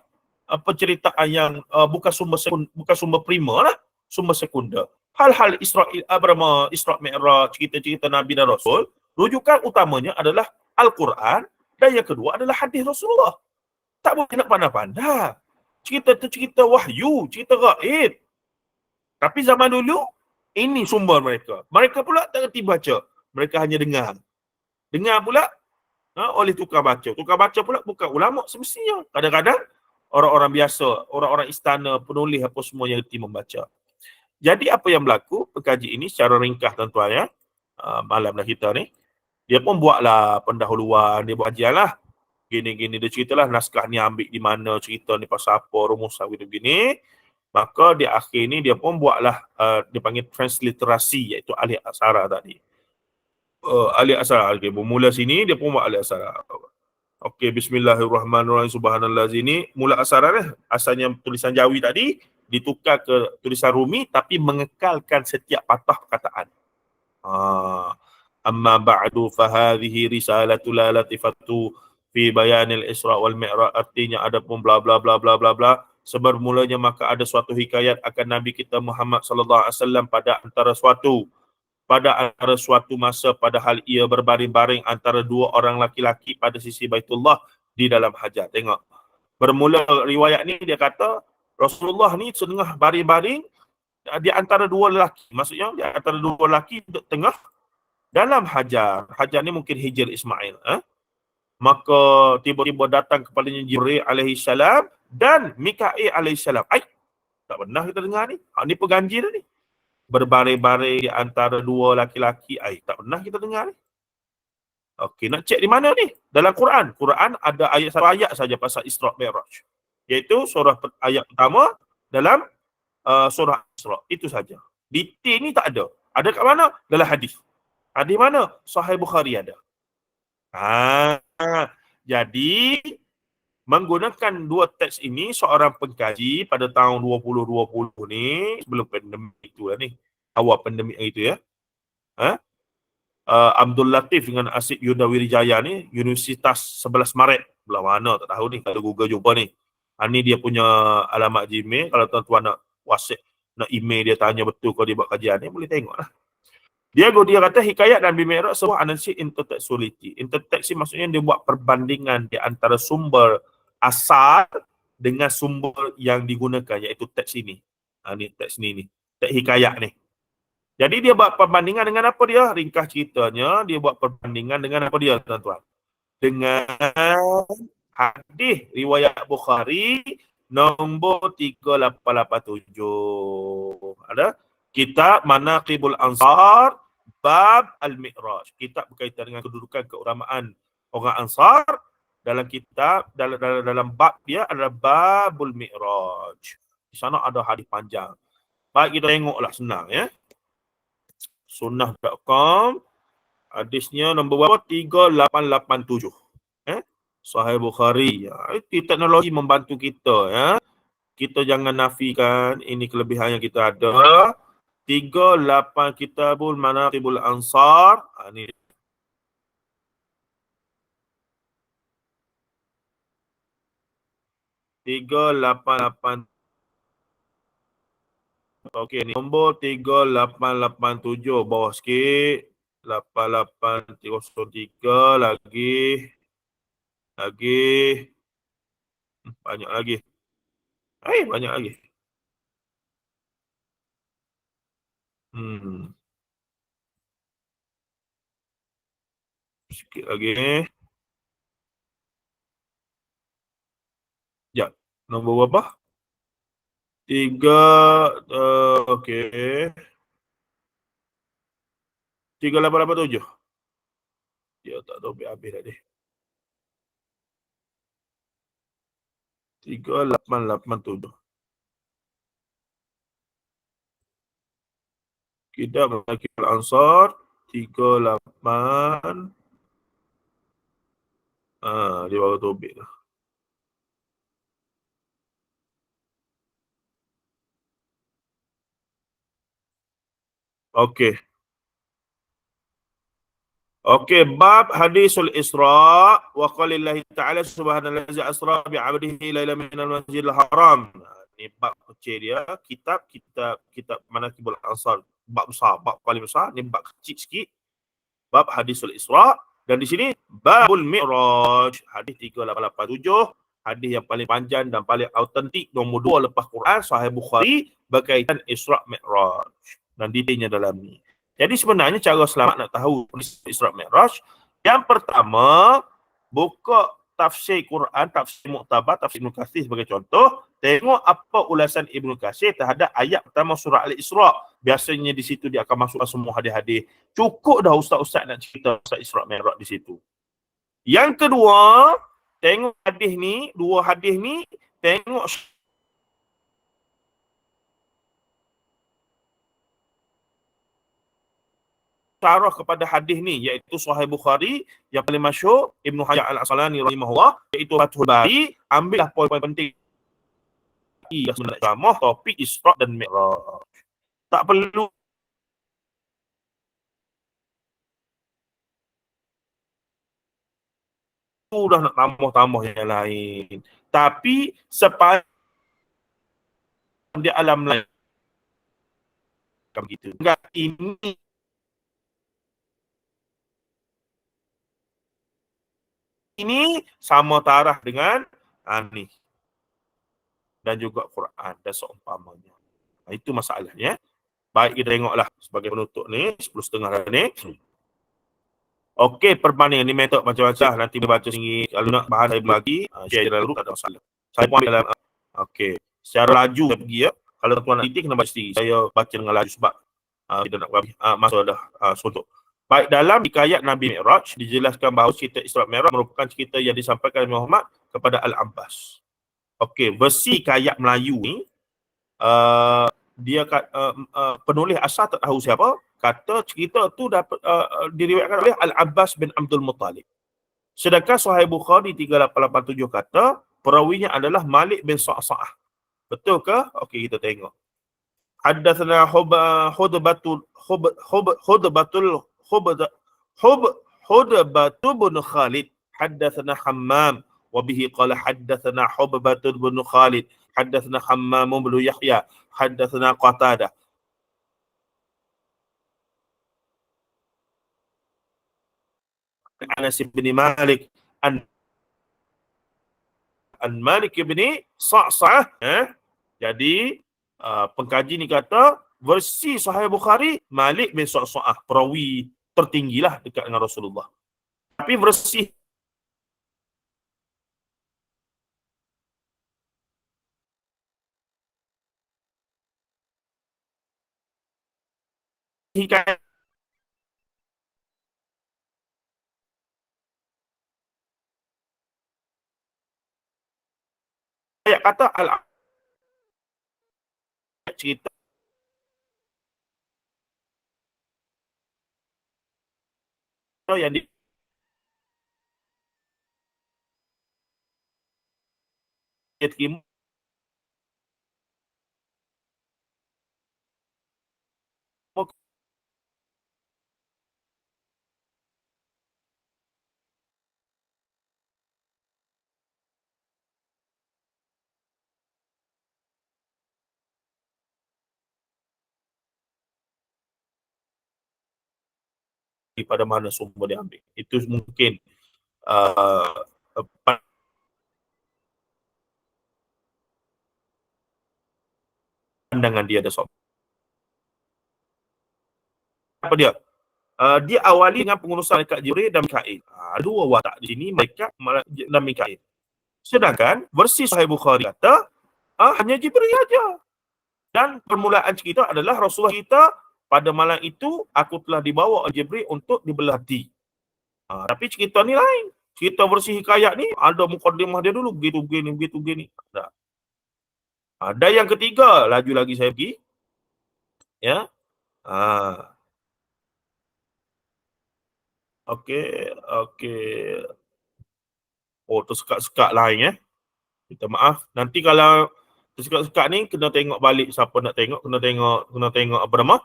penceritaan yang bukan sumber primer lah, sumber sekunder. Hal-hal Isra' Mi'raj, cerita-cerita Nabi dan Rasul, rujukan utamanya adalah Al-Quran dan yang kedua adalah hadis Rasulullah. Tak boleh nak pandai-pandai. Cerita tu cerita wahyu, cerita gaib. Tapi zaman dulu, ini sumber mereka. Mereka pula tak kerti baca. Mereka hanya dengar. Dengar pula oleh tukar baca. Tukar baca pula bukan ulama semestinya. Kadang-kadang orang-orang biasa, orang-orang istana, penulis apa semua yang kerti membaca. Jadi apa yang berlaku, pekaji ini secara ringkas tuan-tuan ya, malamlah kita ni, dia pun buatlah pendahuluan, dia buat kajian lah. Gini-gini, dia ceritalah naskah ni ambil di mana, cerita ni pasal apa, rumusan begini-begini. Maka di akhir ni dia pun buatlah, dia panggil transliterasi, iaitu alih aksara tadi. Alih aksara, okay, bermula sini, dia pun buat alih aksara. Okey, bismillahirrahmanirrahim, subhanallah sini. Mula aksara ni, asalnya tulisan Jawi tadi, ditukar ke tulisan Rumi, tapi mengekalkan setiap patah perkataan. Amma ba'du fahadhihi risalatu la latifatu fi bayanil Isra' wal Mi'raj, artinya ada pun bla bla bla bla bla bla. Sebermulanya maka ada suatu hikayat akan Nabi kita Muhammad sallallahu alaihi wasallam pada antara suatu masa, padahal ia berbaring-baring antara dua orang laki-laki pada sisi Baitullah di dalam hajat. Tengok. Bermula riwayat ni dia kata Rasulullah ni setengah baring-baring di antara dua lelaki. Maksudnya di antara dua lelaki duduk tengah dalam hajar. Hajar ni mungkin Hijr Ismail. Maka tiba-tiba datang kepadanya Jibril alaihi salam dan Mikail alaihi salam. Tak pernah kita dengar ni. Ni perganji dah ni. Berbaring-baring di antara dua laki-laki. Tak pernah kita dengar ni. Okey, nak cek di mana ni? Dalam Quran. Quran ada satu ayat saja pasal Isra' Mi'raj. Iaitu ayat pertama dalam surah Isra'. Itu saja. Detail ni tak ada. Ada kat mana? Dalam hadis. Hadis mana? Sahih Bukhari ada. Jadi menggunakan dua teks ini, seorang pengkaji pada tahun 2020 ni, sebelum pandemik itulah ni, awal pandemik itu ya, Abdul Latif dengan Asyik Yuda Wirijaya ni, Universitas 11 Maret, belah mana tak tahu ni, kalau Google jumpa ni. Ni dia punya alamat Gmail, kalau tuan-tuan nak WhatsApp, nak email dia tanya betul kalau dia buat kajian ni, boleh tengok lah. Dia kata hikayat Nabi Mi'raj sebuah analisis intertextuality. Interteksi maksudnya dia buat perbandingan di antara sumber asal dengan sumber yang digunakan, iaitu teks ini. Ni teks ni. Teks hikayat ni. Jadi dia buat perbandingan dengan apa dia? Ringkas ceritanya, dia buat perbandingan dengan apa dia, tuan-tuan? Dengan hadis riwayat Bukhari nombor 3887. Ada? Kitab Manaqibul Ansar Bab Al-Mi'raj. Kitab berkaitan dengan kedudukan keutamaan orang Ansar. Dalam kitab, dalam bab dia adalah Babul Mi'raj. Di sana ada hadis panjang. Baik, kita tengoklah, senang ya. Sunnah.com, hadisnya nombor berapa? 3887. Sahih Bukhari. Itu teknologi membantu kita ya. Kita jangan nafikan ini kelebihan yang kita ada. 38 Kitabul Manaqibul Ansar. Ini 3888. Okey, ni nombor 3887, bawah sikit. 8803 lagi. Banyak lagi. Banyak lagi. Sikit lagi. Ya, nombor berapa? 3, okey. 3887. Ya, tak tahu habis tadi. 3887. Kita Manaqibul Ansar 38. Dia baru tobik tu. Okey. Okey, bab hadisul Isra wa qalillahi ta'ala subhanallazi asra bi 'abdihi lailan minal masjidil haram. Ni bab kecil dia, kitab Manaqibul Ansar, bab besar, bab paling besar, ni bab kecil sikit. Bab hadisul Isra, dan di sini babul Mi'raj, hadis 3887, hadis yang paling panjang dan paling autentik, nombor 2 lepas Quran, Sahih Bukhari, berkaitan Isra Mi'raj dan detailnya dalam ni. Jadi sebenarnya cara selamat nak tahu Isra Mi'raj, yang pertama, buka tafsir Quran, tafsir Mu'tabar, tafsir Ibn Katsir sebagai contoh. Tengok apa ulasan Ibn Katsir terhadap ayat pertama surah Al-Isra. Biasanya di situ dia akan masukkan semua hadis-hadis. Cukup dah ustaz-ustaz nak cerita pasal Isra Mi'raj di situ. Yang kedua, tengok hadis ni, dua hadis ni, tengok syarah kepada hadis ni, iaitu Sahih Bukhari yang paling masyhur, Ibnu Hajar Al-Asqalani rahimahullah, iaitu Fathul Bari. Ambillah poin-poin penting yang sebenarnya ceramah topik Isra dan Mi'raj. Tak perlu dah nak tambah-tambah yang lain. Tapi sepanjang di alam lain begitu. Enggak, ini sama taraf dengan ni dan juga Quran dan seumpamanya. Itu masalahnya. Baik, kita tengoklah sebagai penutup ni 10.30 ni. Okey, perbandingan ni metod macam-macam, nanti baca sendiri. Kalau nak bahan saya lagi, share je dulu, tak ada masalah. Saya pun ambil dalam okey, secara laju saya pergi ya. Kalau tuan nak titik kena baca sendiri. Saya baca dengan laju sebab kita nak habis masa dah suntuk. Baik, dalam hikayat Nabi Mi'raj dijelaskan bahawa cerita Isra Mi'raj merupakan cerita yang disampaikan oleh Muhammad kepada Al-Abbas. Okey, versi hikayat Melayu ni dia penulis asal tak tahu siapa, kata cerita tu dapat diriwayatkan oleh Al-Abbas bin Abdul Muttalib. Sedangkan Sahih Bukhari 3887 kata perawinya adalah Malik bin Sa'sa'ah. Betul ke? Okey, kita tengok. Haddatsana Hudbatu bin Khalid, haddatsana Hammam wa bihi qala haddatsana Hudbatu bin Khalid, haddatsana Hammam bin Yahya, haddatsana Qatadah. Anas bin Malik an Malik bin Sa'sa'ah. Jadi pengkaji ni kata versi Sahih Bukhari Malik bin Sa'sa'ah, perawi tertinggilah dekat dengan Rasulullah. Tapi versi hikayat kata cerita yang dia terima pada mana sumber dia ambil. Itu mungkin uh, pandangan dia ada soal. Apa dia? Dia awali dengan pengurusan malaikat Jibril dan Mikail. Dua watak di sini, malaikat dan Mikail. Sedangkan versi Sahih Bukhari kata hanya Jibril saja. Dan permulaan cerita adalah Rasulullah kita pada malam itu aku telah dibawa oleh Jibril untuk dibelah hati. Tapi cerita ni lain. Cerita versi hikayat ni ada mukadimah dia dulu, begitu begini. Dan yang ketiga, laju lagi saya pergi. Ya. Okey. Oh, tersekat-sekat lain Minta maaf. Nanti kalau tersekat-sekat ni kena tengok balik siapa nak tengok, kena tengok apa nama?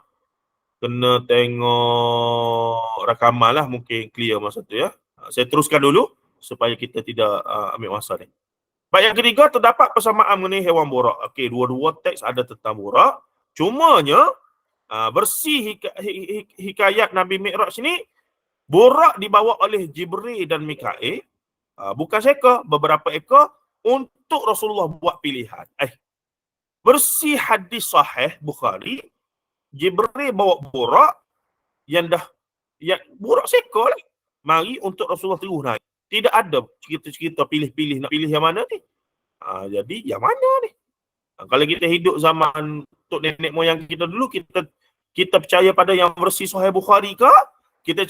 Kena tengok rakaman lah, mungkin clear masa tu ya. Saya teruskan dulu supaya kita tidak ambil masa ni. Baik, yang ketiga terdapat persamaan mengenai hewan borak. Okey, dua-dua teks ada tentang borak. Cumanya versi hikayat Nabi Mi'raj ni borak dibawa oleh Jibril dan Mikail. Bukan seekor, beberapa ekor untuk Rasulullah buat pilihan. Versi hadis sahih Bukhari, Jibril bawa borak yang borak seekor lah. Mari untuk Rasulullah terus naik. Tidak ada cerita-cerita pilih-pilih nak pilih yang mana ni. Jadi yang mana ni? Kalau kita hidup zaman tok nenek moyang kita dulu, kita percaya pada yang versi Sahih Bukhari ke? Kita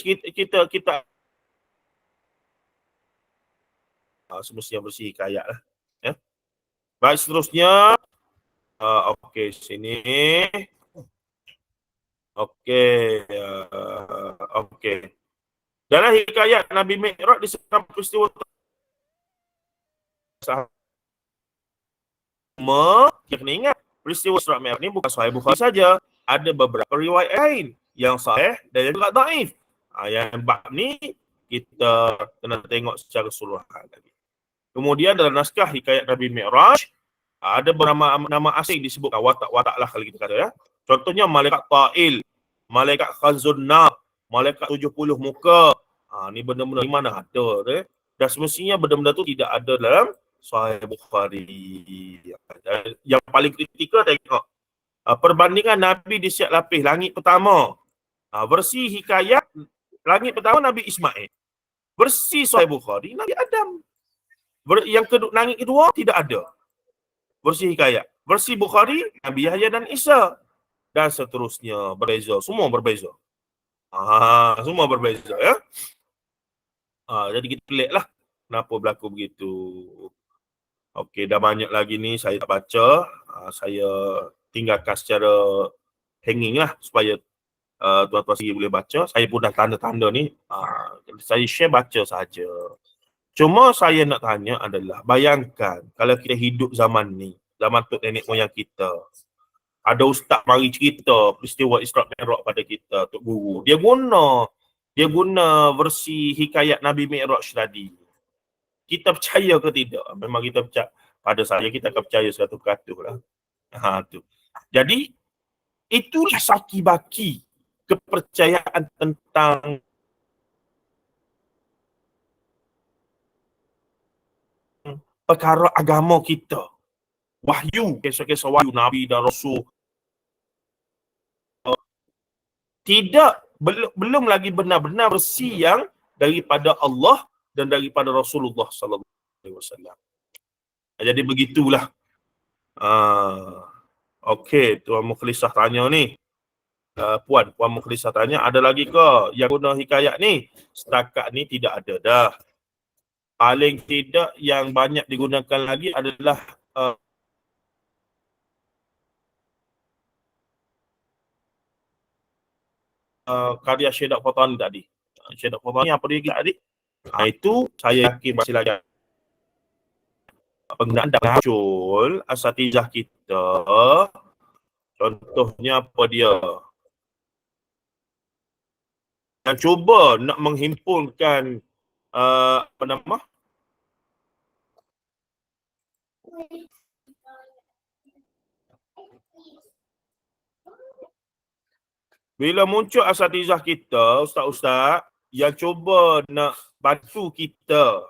semestinya versi hikayat lah. Ya. Baik, seterusnya. Okey, sini. Okey. Dalam hikayat Nabi Mi'raj disebutkan peristiwa kita kena ingat peristiwa Isra Mi'raj ni bukan Sahih Bukhari saja, ada beberapa riwayat lain yang sahih dan juga dhaif. Yang bab ni kita kena tengok secara keseluruhan lagi. Kemudian dalam naskah hikayat Nabi Mi'raj ada beberapa nama asing disebutkan, watak-watak lah kalau kita kata ya. Contohnya malaikat Ta'il, malaikat Khazunnab, malaikat 70 muka. Ni benda-benda di mana ada dan semestinya benda-benda tu tidak ada dalam Sahih Bukhari. Yang paling kritikal tengok perbandingan Nabi di siap lapis langit pertama. Versi hikayat langit pertama Nabi Ismail. Versi Sahih Bukhari Nabi Adam. Yang kedua, langit kedua tidak ada. Versi hikayat. Versi Bukhari Nabi Yahya dan Isa. Dan seterusnya berbeza. Semua berbeza. Semua berbeza ya. Jadi kita pelik lah kenapa berlaku begitu. Okey, dah banyak lagi ni saya tak baca. Saya tinggalkan secara hanging lah supaya tuan-tuan sendiri boleh baca. Saya pun dah tanda-tanda ni. Saya share baca saja. Cuma saya nak tanya adalah, bayangkan kalau kita hidup zaman ni, zaman tok nenek moyang kita, ada ustaz mari cerita peristiwa Isra Mi'raj pada kita, tok guru. Dia guna versi hikayat Nabi Mi'raj tadi. Kita percaya ke tidak? Memang kita percaya. Pada saya kita akan percaya 100% lah. Tu. Jadi itulah saki-baki kepercayaan tentang perkara agama kita. Wahyu, kisah-kisah wahyu Nabi dan Rasul. Belum lagi benar-benar versi yang daripada Allah dan daripada Rasulullah sallallahu alaihi wasallam. Jadi begitulah. Okey, Tuan Mukhlisah tanya ni. Puan Mukhlisah tanya, ada lagi ke yang guna hikayat ni? Setakat ni tidak ada dah. Paling tidak yang banyak digunakan lagi adalah karya Syed Fatani tadi. Syed Fatani apa dia tadi? Itu saya yakin masih lagi penggunaan dah muncul asatizah kita. Contohnya apa dia? Yang cuba nak menghimpunkan apa nama? Bila muncul asatizah kita, ustaz-ustaz yang cuba nak bantu kita,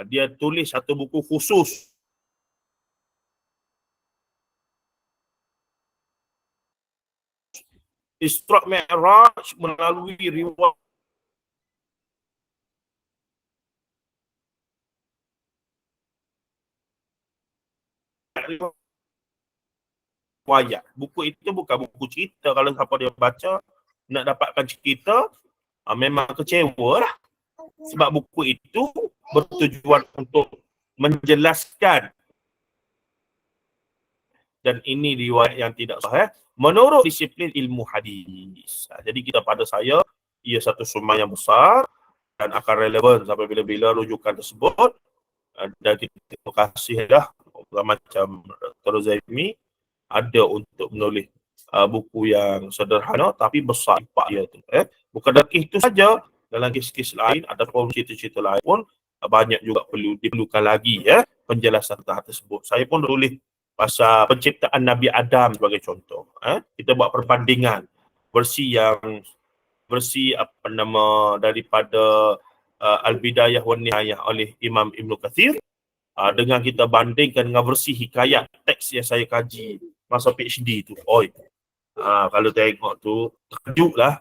dia tulis satu buku khusus Isra' Mi'raj melalui riwayat riwayat. Buku itu bukan buku cerita. Kalau siapa dia baca, nak dapatkan cerita, memang kecewa lah. Sebab buku itu bertujuan untuk menjelaskan, dan ini riwayat yang tidak sahih menurut disiplin ilmu hadis. Jadi kita pada saya, ia satu sumber yang besar dan akan relevan sampai bila-bila rujukan tersebut. Dan kita terima kasih dah macam Dr. Zaimi ada untuk menulis buku yang sederhana tapi besar impak dia tu. Bukan dari itu saja, dalam kes-kes lain ataupun cerita-cerita lain pun banyak juga perlu diperlukan lagi penjelasan tersebut. Saya pun tulis pasal penciptaan Nabi Adam sebagai contoh. Kita buat perbandingan versi apa nama daripada Al-Bidayah wa Nihayah oleh Imam Ibn Kathir dengan kita bandingkan dengan versi hikayat teks yang saya kaji masa PhD tu. Oi. Kalau tengok tu terkejut lah.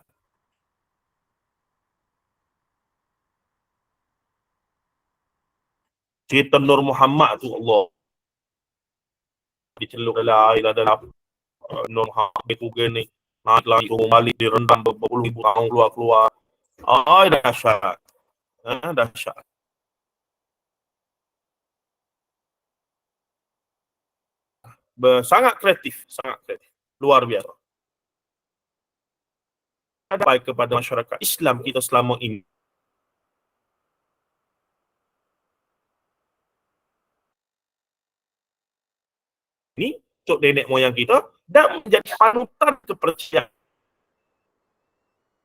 Cerita Nur Muhammad tu, Allah dicelup dalam air dalam Nur Muhammad tu ni. Lagi turun balik direndam berpuluh ribu tahun keluar. Ai dahsyat. Dahsyat. Sangat kreatif, sangat kreatif. Luar biasa. Ada kepada masyarakat Islam kita selama ini. Ini untuk nenek moyang kita dan menjadi panutan kepercayaan